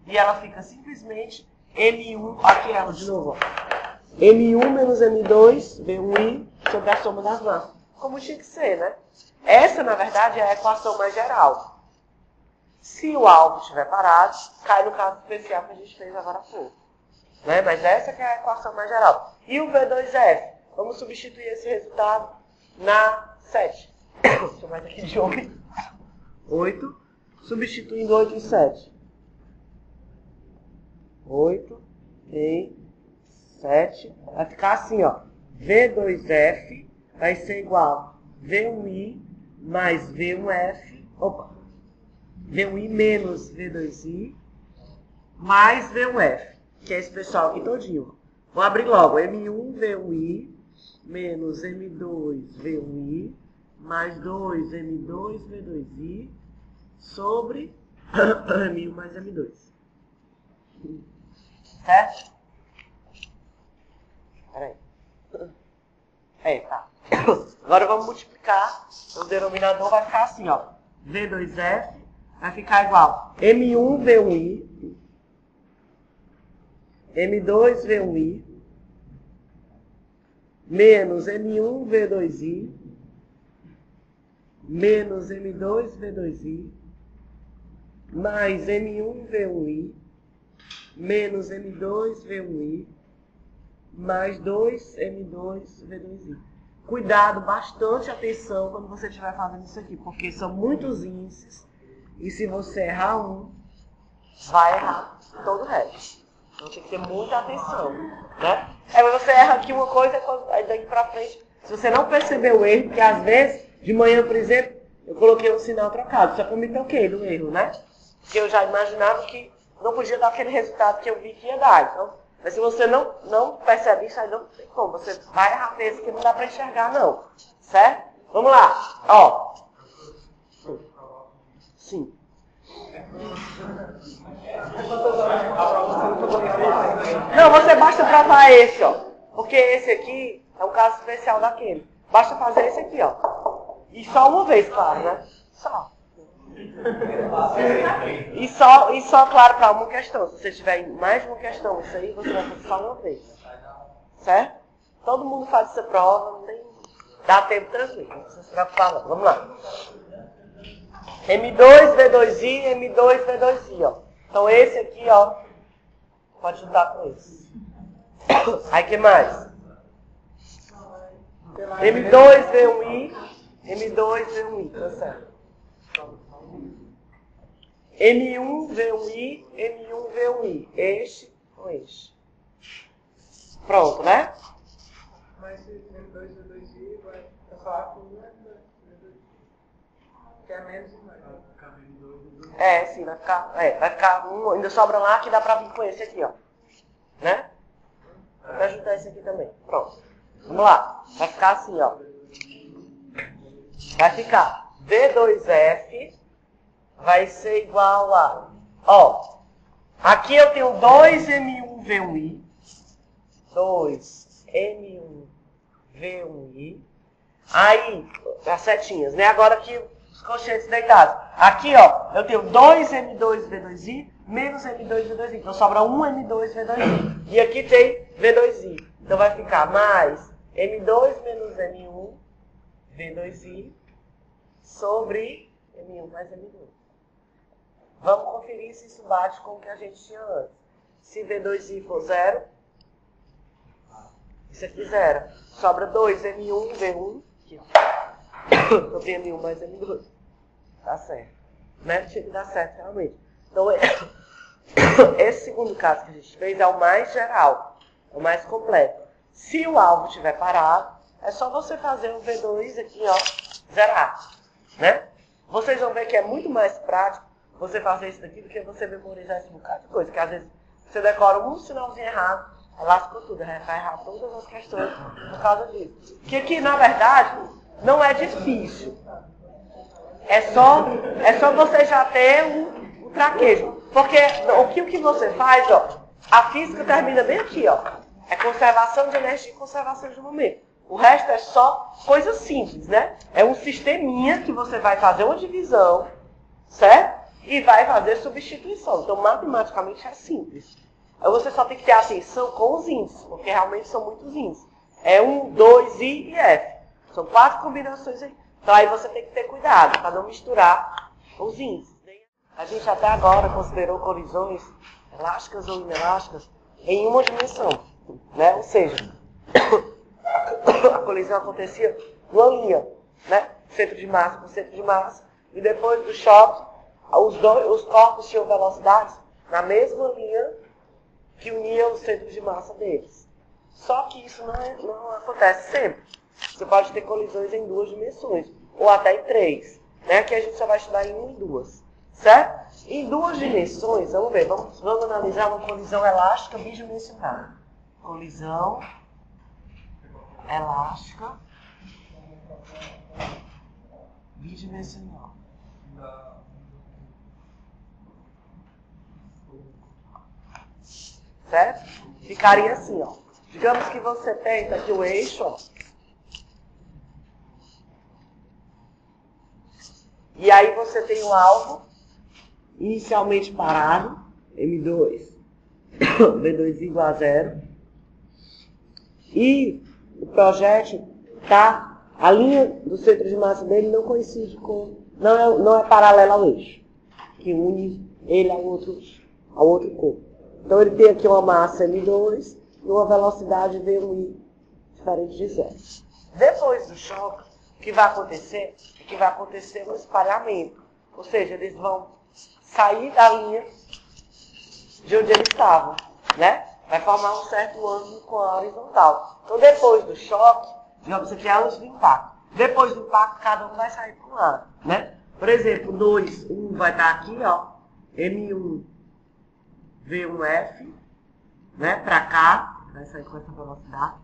E ela fica simplesmente M1, aqui ela de novo, ó. M1 menos M2, V1I, sobre a soma das massas. Como tinha que ser, né? Essa, na verdade, é a equação mais geral. Se o alvo estiver parado, cai no caso especial que a gente fez agora há pouco. Né? Mas essa que é a equação mais geral. E o V2F? Vamos substituir esse resultado na 7. Deixa eu chamar aqui de 8. 8. Substituindo 8 em 7. 8 em 7. Vai ficar assim, ó. V2F vai ser igual a V1I mais V1F. Opa. V1I menos V2I mais V1F. Que é esse pessoal aqui todinho. Vou abrir logo. M1 V1I menos M2 V1I mais 2 M2 V2I sobre M1 mais M2. Certo? Peraí. Tá. Agora vamos multiplicar. O denominador vai ficar assim, ó. V2F vai ficar igual a M1 V1I M2 V1I menos M1 V2I menos M2 V2I mais M1 V1I menos M2 V1I mais 2 M2 V2I. Cuidado, bastante atenção quando você estiver fazendo isso aqui, porque são muitos índices e se você errar um, vai errar todo o resto. Então tem que ter muita atenção, né? Aí você erra aqui uma coisa, aí daqui pra frente, se você não perceber o erro, porque às vezes, de manhã, por exemplo, eu coloquei um sinal trocado, só que eu me toquei no erro, né? Porque eu já imaginava que não podia dar aquele resultado que eu vi que ia dar. Então, mas se você não percebe isso, aí não tem como. Você vai errar nesse que não dá pra enxergar, não. Certo? Vamos lá. Ó. Sim. Não, você basta provar esse, ó. Porque esse aqui é um caso especial daquele. Basta fazer esse aqui, ó. E só uma vez, claro, né? Só. E só, claro, para uma questão. Se você tiver mais de uma questão, isso aí você vai fazer só uma vez. Certo? Todo mundo faz essa prova, não tem... Dá tempo tranquilo, não precisa se preocupar não. Vamos lá. M2, V2I, M2, V2I, ó. Então esse aqui, ó, pode juntar com esse. Aí, que mais? M2, V1I, M2, V1I, tá certo. M1, V1I, M1, V1I. Este com este. Pronto, né?
Mas se M2 e V2I vai falar com um V2I. Que é menos e mais.
Sim, vai ficar um, ainda sobra lá que dá pra vir com esse aqui, ó. Né? Vai ajudar esse aqui também. Pronto. Vamos lá. Vai ficar assim, ó. Vai ficar V2F vai ser igual a... Ó, aqui eu tenho 2M1V1I. 2M1V1I. Aí, as setinhas, né? Agora aqui os colchetes deitados. Aqui, ó, eu tenho 2M2V2I menos M2V2I. Então sobra 1M2V2I. E aqui tem V2I. Então vai ficar mais M2 menos M1 V2I sobre M1 mais M2. Vamos conferir se isso bate com o que a gente tinha antes. Se V2I for zero, isso aqui zero. Sobra 2 M1 V1. Aqui, ó. Eu tenho M1 mais M2. Tá certo. Né? Tinha que dar certo realmente. Então, esse segundo caso que a gente fez é o mais geral, é o mais completo. Se o alvo estiver parado, é só você fazer o V2 aqui, ó, zerar, né? Vocês vão ver que é muito mais prático você fazer isso daqui do que você memorizar esse bocado de coisa, que às vezes você decora um sinalzinho errado, lascou tudo, vai errar todas as questões por causa disso. Que aqui, na verdade, não é difícil. É só você já ter o traquejo. Porque o que você faz, ó, a física termina bem aqui, ó. É conservação de energia e conservação de momento. O resto é só coisa simples, né? É um sisteminha que você vai fazer uma divisão, certo? E vai fazer substituição. Então, matematicamente é simples. Aí você só tem que ter atenção com os índices, porque realmente são muitos índices. É 1, 2, I e F. São 4 combinações aí. Então, aí você tem que ter cuidado para não misturar os índices. A gente até agora considerou colisões elásticas ou inelásticas em uma dimensão, né? Ou seja, a colisão acontecia numa linha, né? Centro de massa com centro de massa, e depois do choque, os corpos tinham velocidades na mesma linha que unia os centros de massa deles. Só que isso não acontece sempre. Você pode ter colisões em 2 dimensões, ou até em 3, né? Que a gente só vai estudar em 1 e 2, certo? Em 2 dimensões, vamos ver, vamos analisar uma colisão elástica bidimensional. Colisão elástica bidimensional. Certo? Ficaria assim, ó. Digamos que você tem aqui o eixo, ó. E aí você tem o alvo inicialmente parado, M2, V2 igual a 0. E o projétil tá, a linha do centro de massa dele não coincide com, não é paralela ao eixo, que une ele ao outro corpo. Então ele tem aqui uma massa M2 e uma velocidade V1i diferente de 0. Depois do choque, o que vai acontecer é que vai acontecer um espalhamento. Ou seja, eles vão sair da linha de onde eles estavam, né? Vai formar um certo ângulo com a horizontal. Então depois do choque, digamos, isso aqui é antes do impacto. Depois do impacto, cada um vai sair para um lado, né? Por exemplo, 2, 1 vai estar aqui, ó, M1 V1F, né, para cá, vai sair com essa velocidade,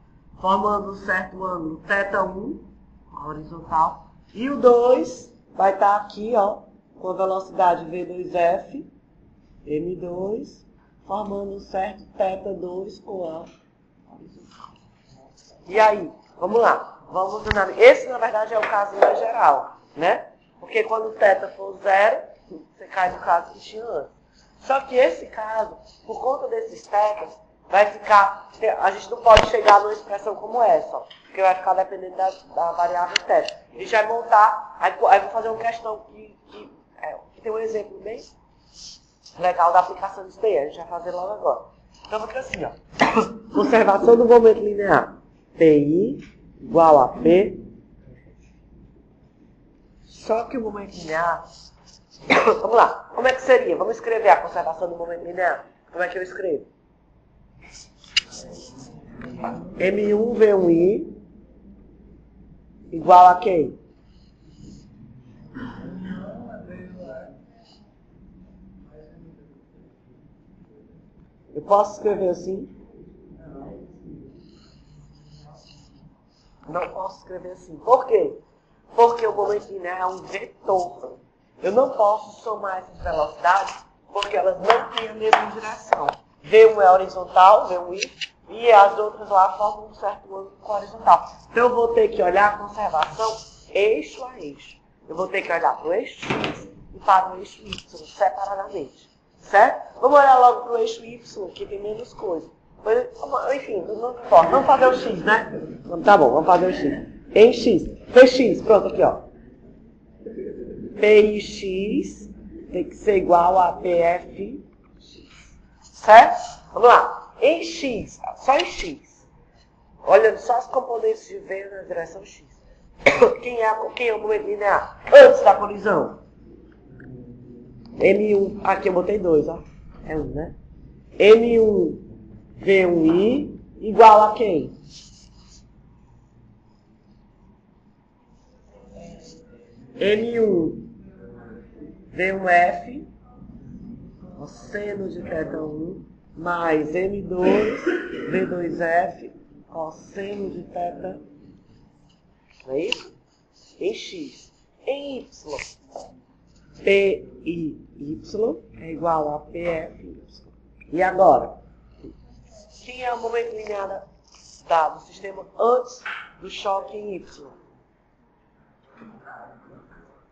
formando um certo ângulo θ1, a horizontal, e o 2 vai estar aqui, ó, com a velocidade V2F, M2, formando um certo θ2 com a horizontal. E aí, vamos lá, vamos analisar. Esse, na verdade, é o caso mais geral, né? Porque quando o θ for 0, você cai no caso que tinha antes. Só que esse caso, por conta desses θs, vai ficar... A gente não pode chegar numa expressão como essa, ó, porque vai ficar dependendo da variável θ. A gente vai montar... Aí vou fazer uma questão que tem um exemplo bem legal da aplicação disso daí. A gente vai fazer logo agora. Então, fica assim, ó. Conservação do momento linear. PI igual a P. Só que o momento linear... Vamos lá. Como é que seria? Vamos escrever a conservação do momento linear. Como é que eu escrevo? M1 V1i igual a quem? Eu posso escrever assim? Não posso escrever assim. Por quê? Porque o momento linear é um vetor. Eu não posso somar essas velocidades porque elas não têm a mesma direção. V1 é horizontal, V1i, e as outras lá formam um certo ângulo com a horizontal. Então eu vou ter que olhar a conservação eixo a eixo. Eu vou ter que olhar para o eixo X e para o eixo Y, separadamente. Certo? Vamos olhar logo para o eixo Y, que tem menos coisa. Enfim, não importa. Vamos fazer o X, né? Tá bom, vamos fazer o X. Em X. Px, pronto, aqui, ó. Px tem que ser igual a Pf. Certo? Vamos lá. Em X, só em X. Olhando só as componentes de V na direção X. Quem é o momento linear? Antes da colisão. M1, aqui eu botei 2, ó. É 1, né? M1 V1I igual a quem? M1 V1F, cosseno de θ1, mais M2 V2F, cosseno de θ. Não é isso? Em X. Em Y. PIY é igual a PFY. E agora? Quem é o momento linear do sistema antes do choque em Y?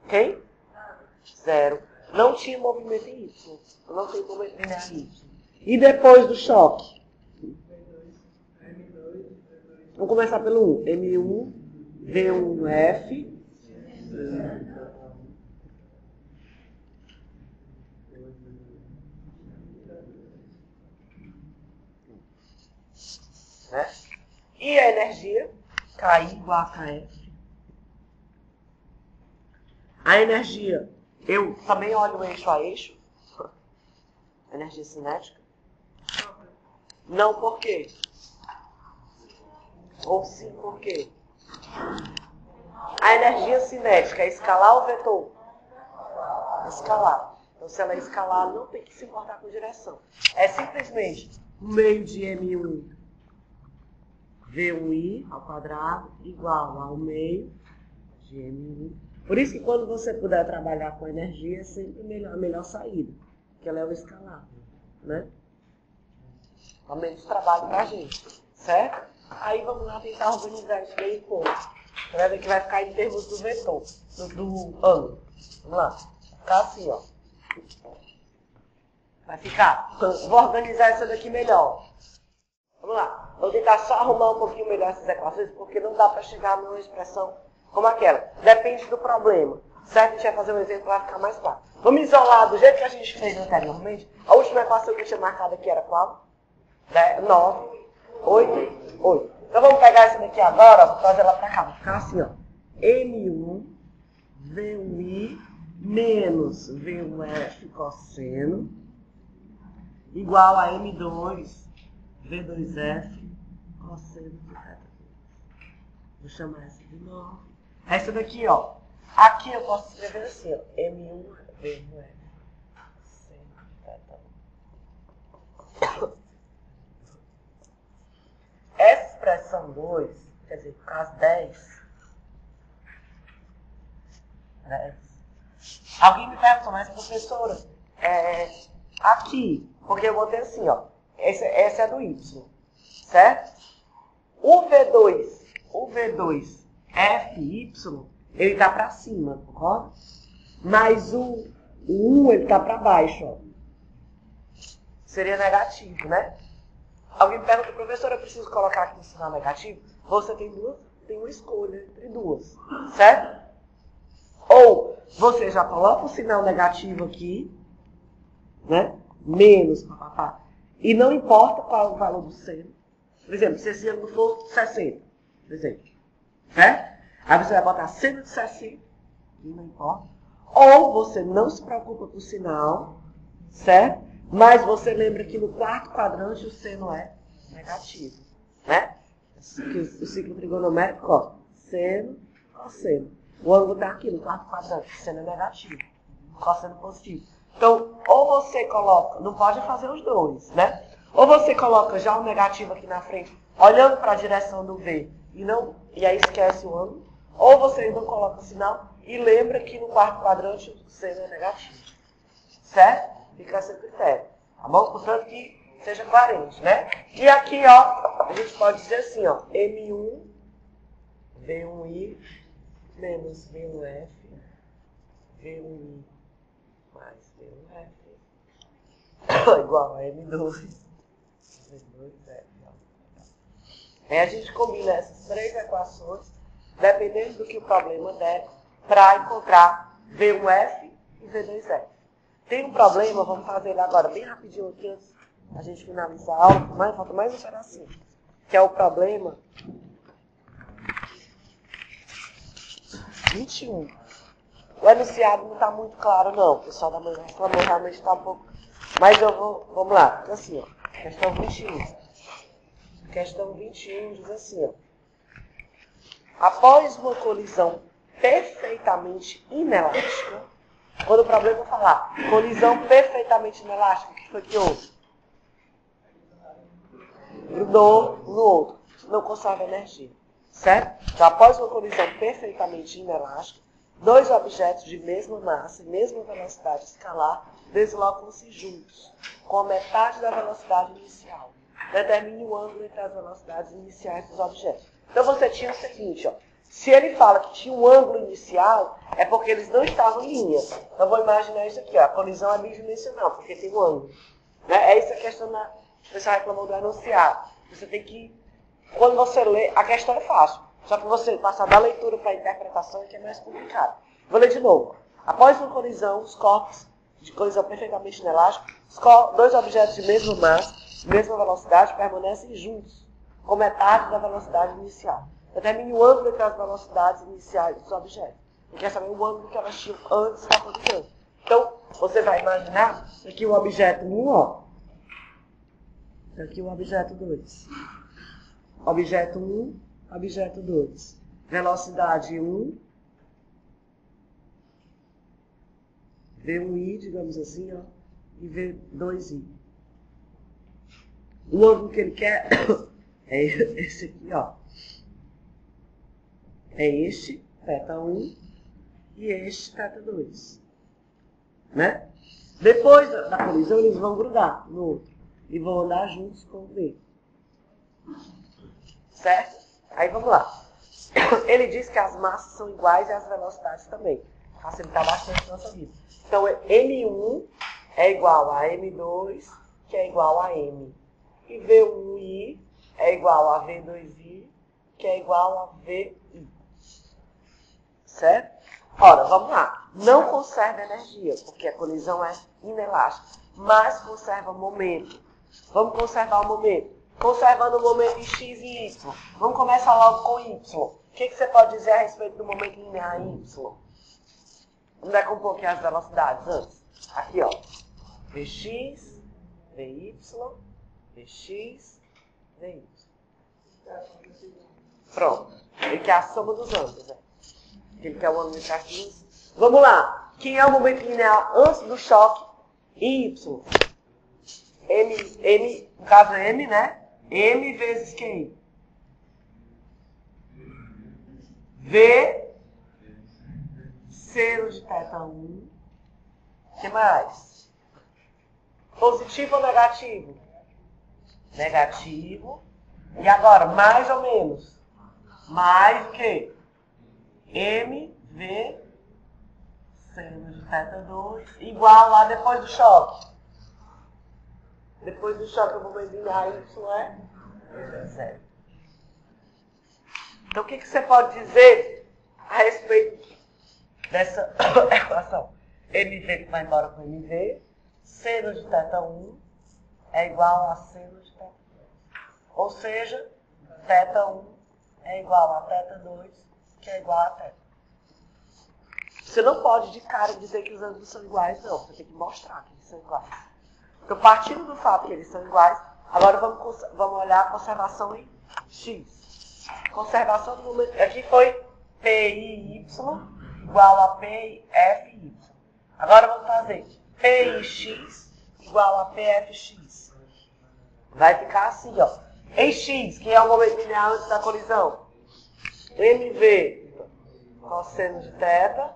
Quem? 0. Não tinha movimento em Y. Não tem momento linear em Y. E depois do choque? Vamos começar pelo 1. M1, V1F. Né? E a energia? KI igual a KF. A energia, eu também olho o eixo a eixo. Energia cinética. Não, por quê? Ou sim, por quê? A energia cinética é escalar ou vetor? Escalar. Então, se ela é escalar, não tem que se importar com direção. É simplesmente o meio de M1 V1I ao quadrado igual ao meio de M1. Por isso que quando você puder trabalhar com energia, é sempre a melhor saída. Porque ela é o escalar. Né? Dá menos trabalho pra gente. Certo? Aí vamos lá tentar organizar isso daí em pontos. Você vai ver que vai ficar em termos do vetor, do ângulo. Vamos lá. Vai ficar assim, ó. Vai ficar. Vou organizar isso daqui melhor. Vamos lá. Vou tentar só arrumar um pouquinho melhor essas equações, porque não dá para chegar numa expressão como aquela. Depende do problema. Certo? A gente vai fazer um exemplo para ficar mais claro. Vamos isolar do jeito que a gente fez anteriormente. A última equação que eu tinha marcado aqui era qual? 9, 8, 8. Então vamos pegar essa daqui agora, vou trazer ela para cá. Vai ficar assim, ó. M1, V1I, menos V1F cosseno, igual a M2, V2F, cosseno de θ. Vou chamar essa de 9. Essa daqui, ó. Aqui eu posso escrever assim, ó. M1, V1F, cosseno de θ. Essa expressão 2, quer dizer, por causa 10. Alguém me perguntou, mas professora, aqui, porque eu botei assim, ó. Essa é do Y, certo? O V2 FY, ele tá para cima, concorda? Mas o 1, ele tá para baixo, ó. Seria negativo, né? Alguém me pergunta, professor, eu preciso colocar aqui um sinal negativo? Você tem uma escolha entre duas, certo? Ou você já coloca o sinal negativo aqui, né? Menos, papapá. E não importa qual é o valor do seno. Por exemplo, se esse ângulo for 60, por exemplo. Né? Aí você vai botar seno de 60, e não importa. Ou você não se preocupa com o sinal, certo? Mas você lembra que no quarto quadrante o seno é negativo, né? O ciclo trigonométrico, ó, seno, cosseno. O ângulo está aqui no quarto quadrante, o seno é negativo, o cosseno positivo. Então, ou você coloca, não pode fazer os dois, né? Ou você coloca já o negativo aqui na frente, olhando para a direção do V, e aí esquece o ângulo. Ou você não coloca o sinal e lembra que no quarto quadrante o seno é negativo, certo? Fica a seu critério, tá bom? Portanto que seja coerente, né? E aqui, ó, a gente pode dizer assim, ó, M1, V1I, menos V1F, V1I mais V1F, igual a M2, V2F. Aí a gente combina essas três equações, dependendo do que o problema der, para encontrar V1F e V2F. Tem um problema, vamos fazer ele agora bem rapidinho aqui antes da gente finalizar a aula, falta mais um pedacinho, que é o problema 21. O enunciado não está muito claro, não. O pessoal da manhã reclamou, realmente está um pouco... Mas eu vou... Vamos lá. Então, assim, ó. Questão 21. Questão 21 diz assim, ó. Após uma colisão perfeitamente inelástica, quando o problema é falar colisão perfeitamente inelástica, o que foi que houve? Grudou no outro. Não conserva energia. Certo? Então, após uma colisão perfeitamente inelástica, dois objetos de mesma massa e mesma velocidade escalar deslocam-se juntos, com a metade da velocidade inicial. Determine o ângulo entre as velocidades iniciais dos objetos. Então você tinha o seguinte, ó. Se ele fala que tinha um ângulo inicial, é porque eles não estavam em linha. Então vou imaginar isso aqui, ó. A colisão é bidimensional, porque tem um ângulo. Né? É isso a questão da... O pessoal reclamou do enunciado. Você tem que... Quando você lê, a questão é fácil. Só que você passar da leitura para a interpretação é que é mais complicado. Vou ler de novo. Após uma colisão, os corpos de colisão perfeitamente inelástica, dois objetos de mesma massa, de mesma velocidade, permanecem juntos, com metade da velocidade inicial. Determine o ângulo entre as velocidades iniciais dos objetos. Ele quer saber o ângulo que elas tinham antes da colisão. Então, você vai imaginar aqui o objeto 1, ó. Aqui o objeto 2. Objeto 1, objeto 2. Velocidade 1. V1i, digamos assim, ó. E V2i. O ângulo que ele quer é esse aqui, ó. É este, θ1, e este, θ2. Né? Depois da colisão, eles vão grudar no outro. E vão andar juntos com o V. Certo? Aí vamos lá. Ele diz que as massas são iguais e as velocidades também. Facilitar bastante a nossa vida. Então, M1 é igual a M2, que é igual a M. E V1i é igual a V2i, que é igual a VI. Certo? Ora, vamos lá. Não conserva energia, porque a colisão é inelástica. Mas conserva momento. Vamos conservar o momento. Conservando o momento em x e y. Vamos começar logo com y. O que você pode dizer a respeito do momento linear em y? Vamos decompor aqui as velocidades antes. Aqui, ó. Vx, Vy, Vx, Vy. Pronto. Ele quer a soma dos ângulos, né? Ele quer o ângulo entre as duas. Vamos lá. Quem é o momento linear antes do choque? Em y. M, no caso é M, né? M vezes quem? V seno de θ1. O que mais? Positivo ou negativo? Negativo. E agora, mais ou menos? Mais o quê? MV seno de θ2 igual lá depois do choque. Depois do choque eu vou mediar Y é 0. Então o que você pode dizer a respeito dessa equação? MV que vai embora com MV, seno de θ1 é igual a seno de θ2. Ou seja, θ1 é igual a θ2, que é igual a θ. Você não pode de cara dizer que os ângulos são iguais, não. Você tem que mostrar que eles são iguais. Então, partindo do fato que eles são iguais, agora vamos olhar a conservação em x. Conservação do momento. Aqui foi PIY igual a PFY. Agora vamos fazer PIX igual a PFX. Vai ficar assim, ó. Em x, que é o momento linear antes da colisão. MV cosseno de θ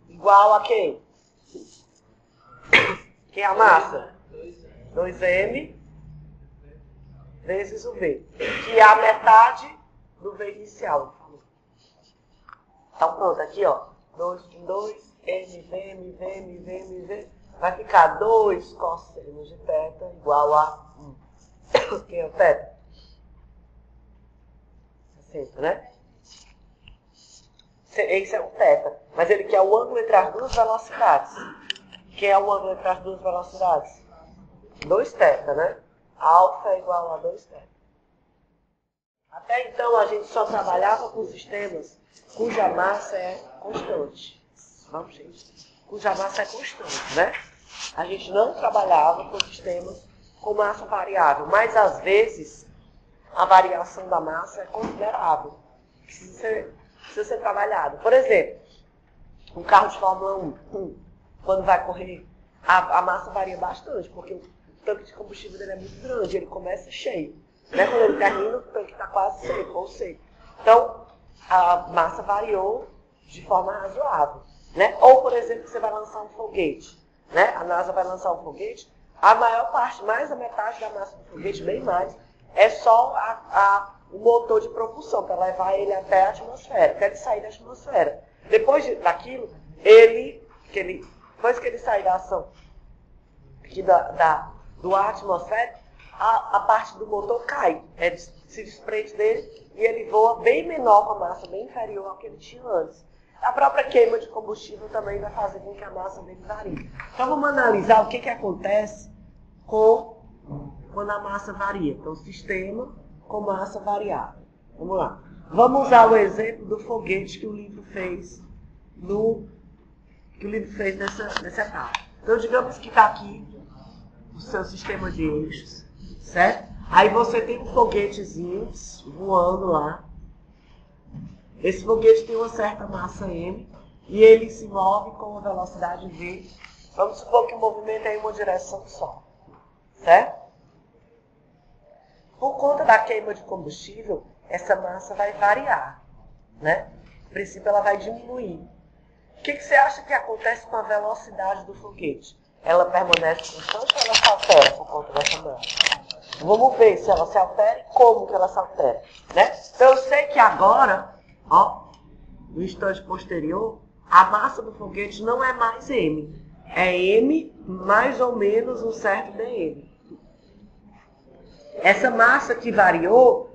igual a quem? Quem é a massa? 2m vezes o V, que é a metade do V inicial. Então pronto, aqui ó, 2 com 2, MV, vai ficar 2 cossenos de θ igual a 1. Quem é o θ? 60, né? Esse é o θ, mas ele quer o ângulo entre as duas velocidades. Quem é o ângulo entre as duas velocidades? 2θ, né? Alfa é igual a 2θ. Até então a gente só trabalhava com sistemas cuja massa é constante. Vamos, gente. Cuja massa é constante, né? A gente não trabalhava com sistemas com massa variável, mas às vezes a variação da massa é considerável. Precisa ser trabalhado. Por exemplo, um carro de Fórmula 1, quando vai correr, a massa varia bastante, porque o tanque de combustível dele é muito grande, ele começa cheio. Né? Quando ele termina, o tanque está quase seco ou seco. Então, a massa variou de forma razoável. Né? Ou, por exemplo, você vai lançar um foguete. Né? A NASA vai lançar um foguete, a maior parte, mais da metade da massa do foguete, bem mais, é só o motor de propulsão, para levar ele até a atmosfera, até ele sair da atmosfera. Depois daquilo, depois que ele sair da ação aqui do ar atmosférico, a parte do motor cai, se desprende dele e ele voa bem menor, com a massa bem inferior ao que ele tinha antes. A própria queima de combustível também vai fazer com que a massa dele varie. Então vamos analisar o que acontece quando a massa varia. Então, sistema com massa variável. Vamos lá. Vamos usar o exemplo do foguete que o livro fez nessa etapa. Então, digamos que está aqui o seu sistema de eixos, certo? Aí você tem um foguetezinho voando lá. Esse foguete tem uma certa massa M e ele se move com uma velocidade V. Vamos supor que o movimento é em uma direção só, certo? Por conta da queima de combustível, essa massa vai variar, né? No princípio, ela vai diminuir. O que você acha que acontece com a velocidade do foguete? Ela permanece constante ou ela se altera por conta dessa massa? Vamos ver se ela se altera e como que ela se altera, né? Então, eu sei que agora, no instante posterior, a massa do foguete não é mais M. É M mais ou menos um certo dm. Essa massa que variou,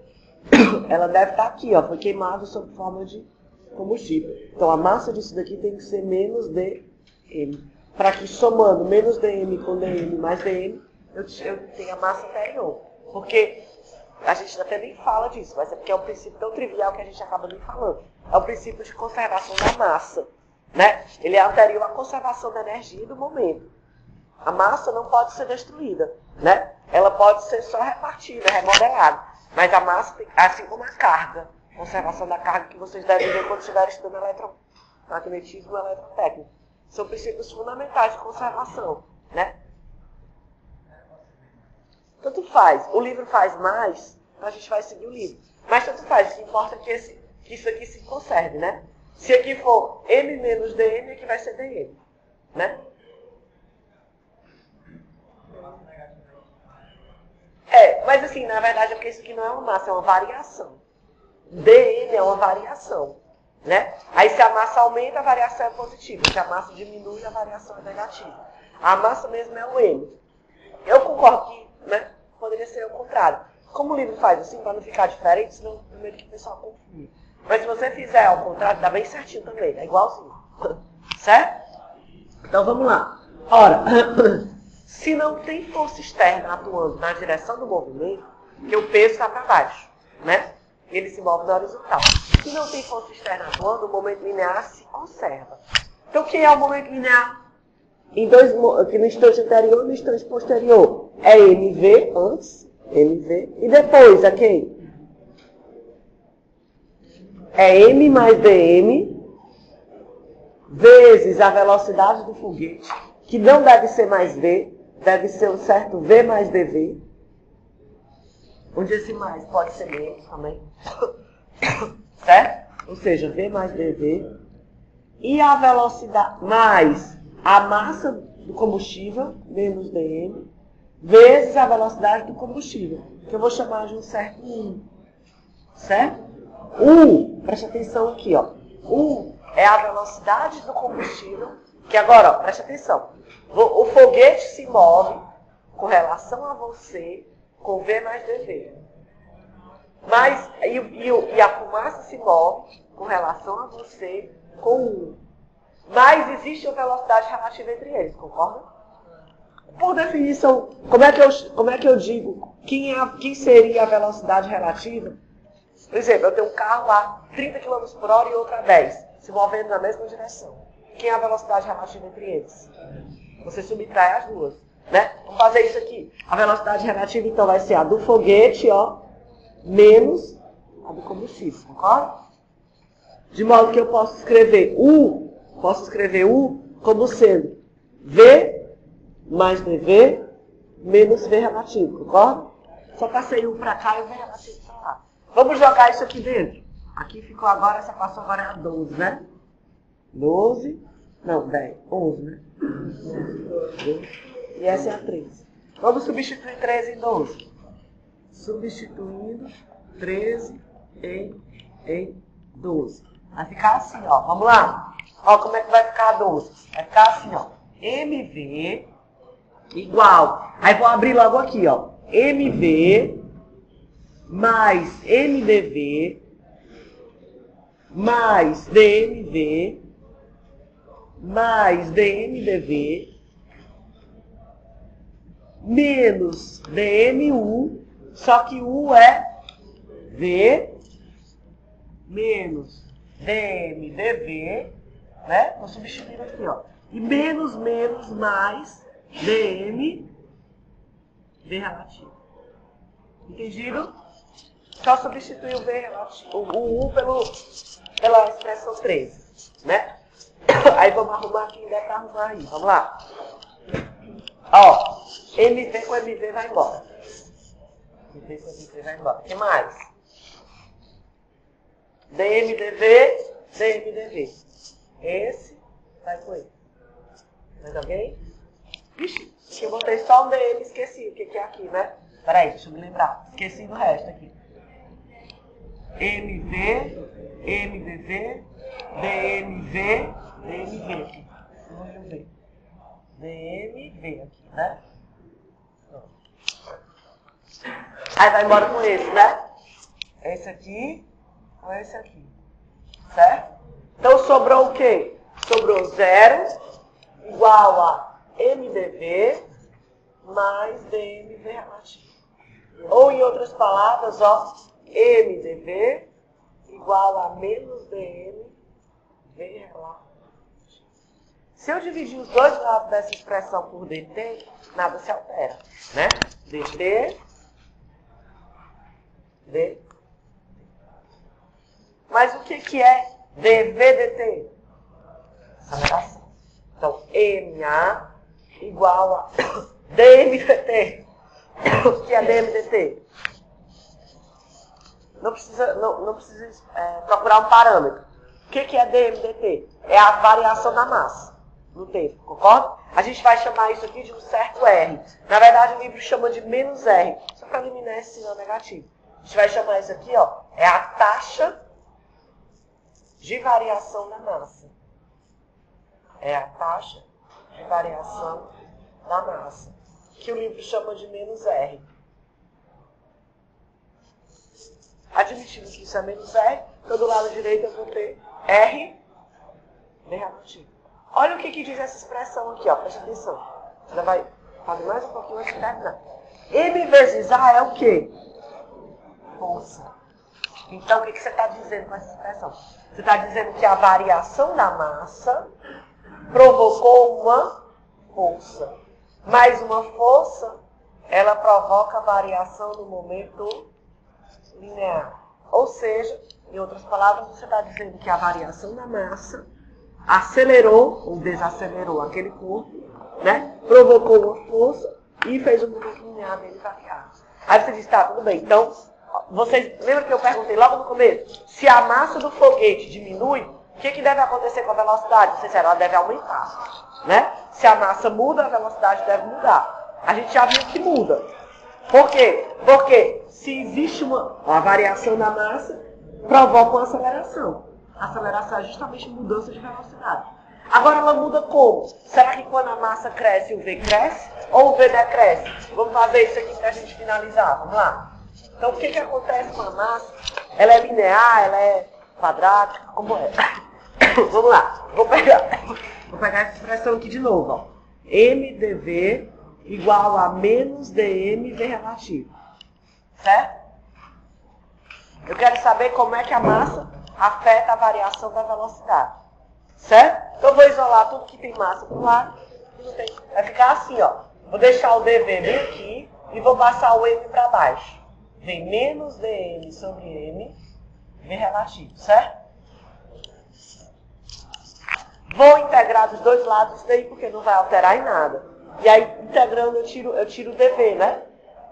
ela deve estar aqui, foi queimada sob forma de combustível. Então, a massa disso daqui tem que ser menos dm. Para que somando menos dm com dm mais dm, eu tenha a massa anterior. Porque a gente até nem fala disso, mas é porque é um princípio tão trivial que a gente acaba nem falando. É o princípio de conservação da massa. Né? Ele é anterior à conservação da energia do momento. A massa não pode ser destruída. Né? Ela pode ser só repartida, remodelada. Mas a massa, assim como a carga, conservação da carga que vocês devem ver quando estiverem estudando eletromagnetismo e eletrotécnica. São princípios fundamentais de conservação. Né? Tanto faz. O livro faz mais, então a gente vai seguir o livro. Mas tanto faz. O que importa é que isso aqui se conserve, né? Se aqui for M menos dm, aqui vai ser dm. Né? Mas assim, na verdade é porque isso aqui não é uma massa, é uma variação. dm é uma variação. Né? Aí se a massa aumenta, a variação é positiva. Se a massa diminui, a variação é negativa. A massa mesmo é o m. Eu concordo que, né, poderia ser o contrário. Como o livro faz assim, para não ficar diferente, senão é medo que o pessoal confunda. Mas se você fizer ao contrário, dá bem certinho também, é igualzinho. Certo? Então vamos lá. Ora, se não tem força externa atuando na direção do movimento, que o peso está para baixo, né? Ele se move na horizontal. Se não tem força externa atuando, o momento linear se conserva. Então o que é o momento linear? Aqui no instante anterior e no instante posterior. É mv antes, mv, e depois, ok? É m mais dm vezes a velocidade do foguete, que não deve ser mais v, deve ser um certo v mais dv, onde esse mais pode ser menos também, certo? Ou seja, v mais dv, e a velocidade mais a massa do combustível, menos dm, vezes a velocidade do combustível, que eu vou chamar de um certo 1, certo? 1, preste atenção aqui, 1 é a velocidade do combustível, que agora, preste atenção, o foguete se move com relação a você com V mais dV. Mas, e a fumaça se move com relação a você com 1. Mas existe uma velocidade relativa entre eles, concorda? Por definição, como é que eu digo quem seria a velocidade relativa Por exemplo, eu tenho um carro a 30 km por hora e outro a 10, se movendo na mesma direção. Quem é a velocidade relativa entre eles? Você subtrai as duas, né? Vamos fazer isso aqui. A velocidade relativa, então, vai ser a do foguete, ó, menos a do combustível, concorda? De modo que eu posso escrever U como sendo V mais dV menos V relativo, concorda? Só passei U para cá e o V relativo para lá. Vamos jogar isso aqui dentro. Aqui ficou agora, essa equação agora é a 12, né? 12, não, 10, 11, né? 12, e essa é a 13. Vamos substituir 13 em 12. Substituindo 13 em 12. Vai ficar assim, ó. Vamos lá? Ó, como é que vai ficar a 12? Vai ficar assim, ó. MV igual. Aí vou abrir logo aqui, ó. MV mais MDV mais DMV mais DMDV menos DMU, só que U é V menos DMDV, né? Vou substituir aqui, ó. E menos mais DMV relativo. Entendido? Só substituir o V relativo, o U pela expressão 13, né? Aí vamos arrumar quem der para arrumar aí. Vamos lá. Ó, MV com MV vai embora. MV com MV vai embora. O que mais? DMDV, DMDV. Esse vai com ele. Mais alguém? Vixe, aqui eu botei só um DM, esqueci o que é aqui, né? Peraí, deixa eu me lembrar. Esqueci do resto aqui. MV, MDV, DMV, DMV aqui. DMV aqui, né? Aí vai embora com esse, né? Esse aqui com esse aqui. Certo? Então sobrou o quê? Sobrou 0 igual a MDV mais DMV relativo. Ou em outras palavras, ó, MDV igual a menos DMV relativo. Se eu dividir os dois lados dessa expressão por dt, nada se altera, né? dt, dt. Mas o que é dv/dt? Aceleração. Então, MA igual a dm/dt. O que é dm/dt? Não precisa procurar um parâmetro. O que é dm/dt? É a variação da massa no tempo, concorda? A gente vai chamar isso aqui de um certo R. Na verdade, o livro chama de menos R, só para eliminar esse sinal negativo. A gente vai chamar isso aqui, ó, é a taxa de variação da massa. É a taxa de variação da massa, que o livro chama de menos R. Admitindo que isso é menos R, então do lado direito eu vou ter R negativo. Olha o que diz essa expressão aqui, ó, presta atenção. Você vai fazer mais um pouquinho antes de terminar. M vezes A é o quê? Força. Então, o que você está dizendo com essa expressão? Você está dizendo que a variação da massa provocou uma força. Mas uma força, ela provoca variação no momento linear. Ou seja, em outras palavras, você está dizendo que a variação da massa acelerou ou desacelerou aquele corpo, né? Provocou uma força e fez o momento linear dele variar. Aí você diz, tá, tudo bem. Então, vocês lembram que eu perguntei logo no começo? Se a massa do foguete diminui, o que deve acontecer com a velocidade? Vocês disseram, ela deve aumentar, né? Se a massa muda, a velocidade deve mudar. A gente já viu que muda. Por quê? Porque se existe uma variação da massa, provoca uma aceleração. A aceleração é justamente mudança de velocidade. Agora ela muda como? Será que quando a massa cresce, o V cresce? Ou o V decresce? Vamos fazer isso aqui para a gente finalizar. Vamos lá. Então o que acontece com a massa? Ela é linear, ela é quadrática, como é? Vamos lá. Vou pegar essa expressão aqui de novo. Ó. MdV igual a menos dmv relativo. Certo? Eu quero saber como é que a massa afeta a variação da velocidade. Certo? Então eu vou isolar tudo que tem massa por lá. Vai ficar assim, ó. Vou deixar o dv bem aqui e vou passar o m para baixo. V menos dm sobre m, v relativo, certo? Vou integrar dos dois lados isso daí porque não vai alterar em nada. E aí, integrando, eu tiro o dv, né?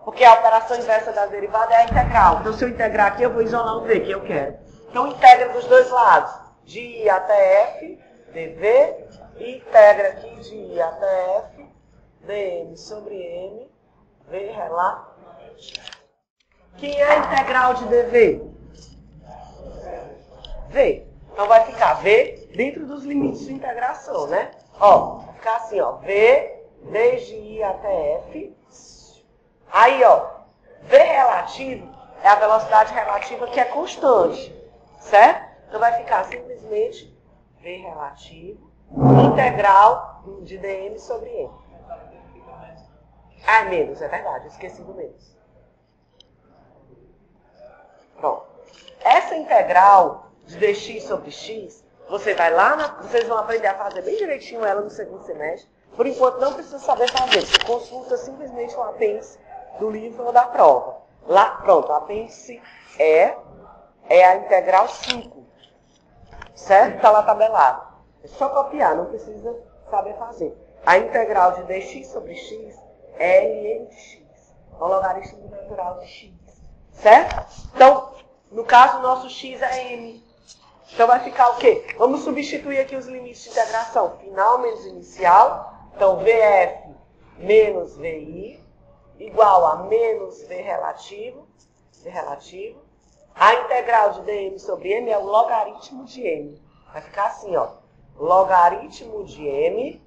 Porque a operação inversa da derivada é a integral. Então, se eu integrar aqui, eu vou isolar o v que eu quero. Então, integra dos dois lados. De I até F, dv. E integra aqui de I até F, dm sobre m, v relativo. Quem é a integral de dv? V. Então, vai ficar v dentro dos limites de integração, né? Ó, vai ficar assim, ó. V desde I até F. Aí, ó, v relativo é a velocidade relativa que é constante, certo? Então, vai ficar simplesmente v relativo, integral de dm sobre m. Ah, menos, é verdade, eu esqueci do menos. Pronto. Essa integral de dx sobre x, você vai lá, vocês vão aprender a fazer bem direitinho ela no segundo semestre. Por enquanto, não precisa saber fazer. Você consulta simplesmente o apêndice do livro ou da prova. Lá, pronto, o apêndice é a integral 5. Certo? Está lá tabelado. É só copiar, não precisa saber fazer. A integral de dx sobre x é ln de x. É o logaritmo natural de x. Certo? Então, no caso, o nosso x é m. Então, vai ficar o quê? Vamos substituir aqui os limites de integração. Final menos inicial. Então, vf menos vi igual a menos v relativo. A integral de dm sobre m é o logaritmo de m. Vai ficar assim, ó. Logaritmo de m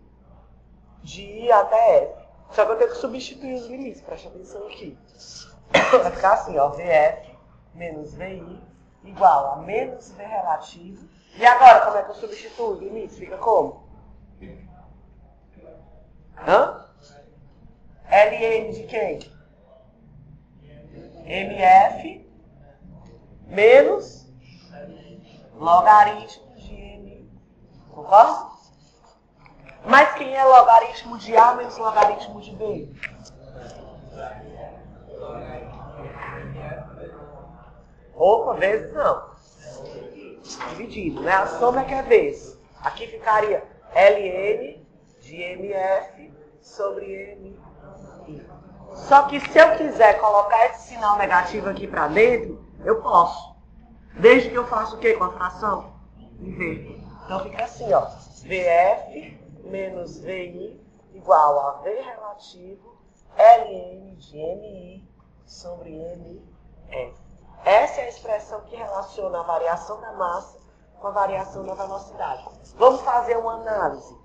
de i até f. Só que eu tenho que substituir os limites. Presta atenção aqui. Vai ficar assim, ó. Vf menos vi igual a menos v relativo. E agora, como é que eu substituo os limites? Fica como? Hã? Ln de quem? Mf menos logaritmo de m. Concorda? Mas quem é logaritmo de A menos logaritmo de B? Opa, vezes não. Dividido, né? A soma é que é vezes. Aqui ficaria ln de mf sobre mi. Só que se eu quiser colocar esse sinal negativo aqui para dentro, eu posso. Desde que eu faça o quê com a fração? V. Então fica assim, ó. Vf menos vi igual a v relativo ln de mi sobre mf. Essa é a expressão que relaciona a variação da massa com a variação da velocidade. Vamos fazer uma análise.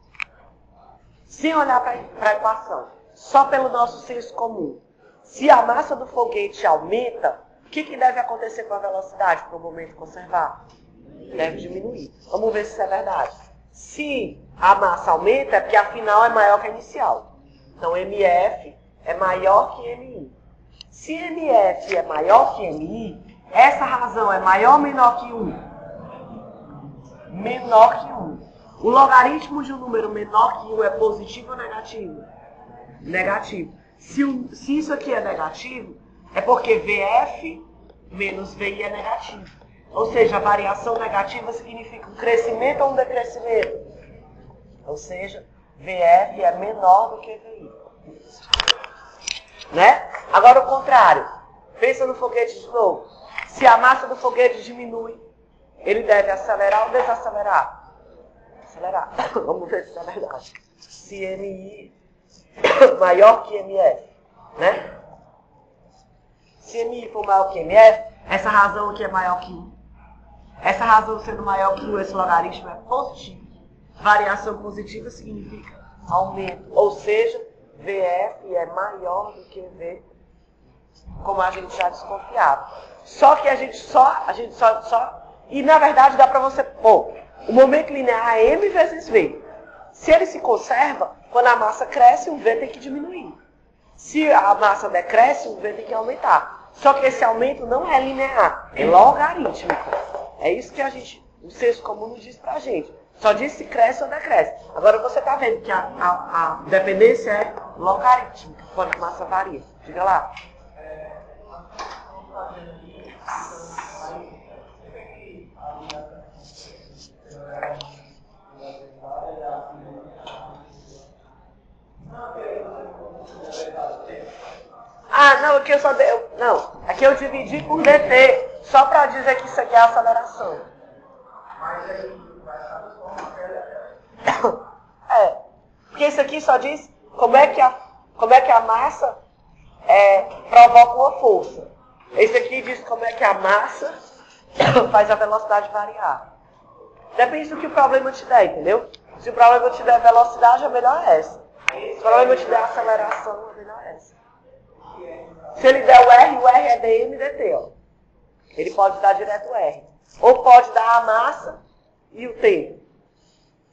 Sem olhar para a equação, só pelo nosso senso comum. Se a massa do foguete aumenta, o que deve acontecer com a velocidade para o momento conservar? Deve diminuir. Vamos ver se isso é verdade. Se a massa aumenta, é porque a final é maior que a inicial. Então, MF é maior que MI. Se MF é maior que MI, essa razão é maior ou menor que 1? Menor que 1. O logaritmo de um número menor que 1 é positivo ou negativo? Negativo. Se isso aqui é negativo, é porque VF menos VI é negativo. Ou seja, a variação negativa significa um crescimento ou um decrescimento. Ou seja, VF é menor do que VI. Né? Agora o contrário. Pensa no foguete de novo. Se a massa do foguete diminui, ele deve acelerar ou desacelerar? Acelerar. Vamos ver se isso é verdade. Se MI maior que MF, né? Se MI for maior que MF, essa razão aqui é maior que 1. Essa razão sendo maior que 1, esse logaritmo é positivo. Variação positiva significa aumento. Ou seja, VF é maior do que V, como a gente já desconfiava. Só que a gente só e na verdade dá para você pôr o momento linear é M vezes V. Se ele se conserva, quando a massa cresce, o V tem que diminuir. Se a massa decresce, o V tem que aumentar. Só que esse aumento não é linear, é logarítmico. É isso que o senso comum nos diz pra gente. Só diz se cresce ou decresce. Agora você está vendo que a dependência é logarítmica, quando a massa varia. Diga lá. Ah, não, aqui eu só dei. Não, aqui eu dividi por dt, só para dizer que isso aqui é a aceleração. É, porque isso aqui só diz como é que a massa provoca uma força. Esse aqui diz como é que a massa faz a velocidade variar. Depende do que o problema te der, entendeu? Se o problema te der velocidade, a melhor é essa. Se o problema te der aceleração, a melhor é essa. Se ele der o R é dm dt, ó. Ele pode dar direto o R. Ou pode dar a massa e o tempo.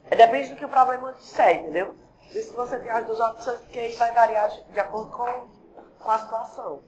Depende do que o problema disser, entendeu? Por isso que você tem as duas opções, porque aí vai variar de acordo com a situação.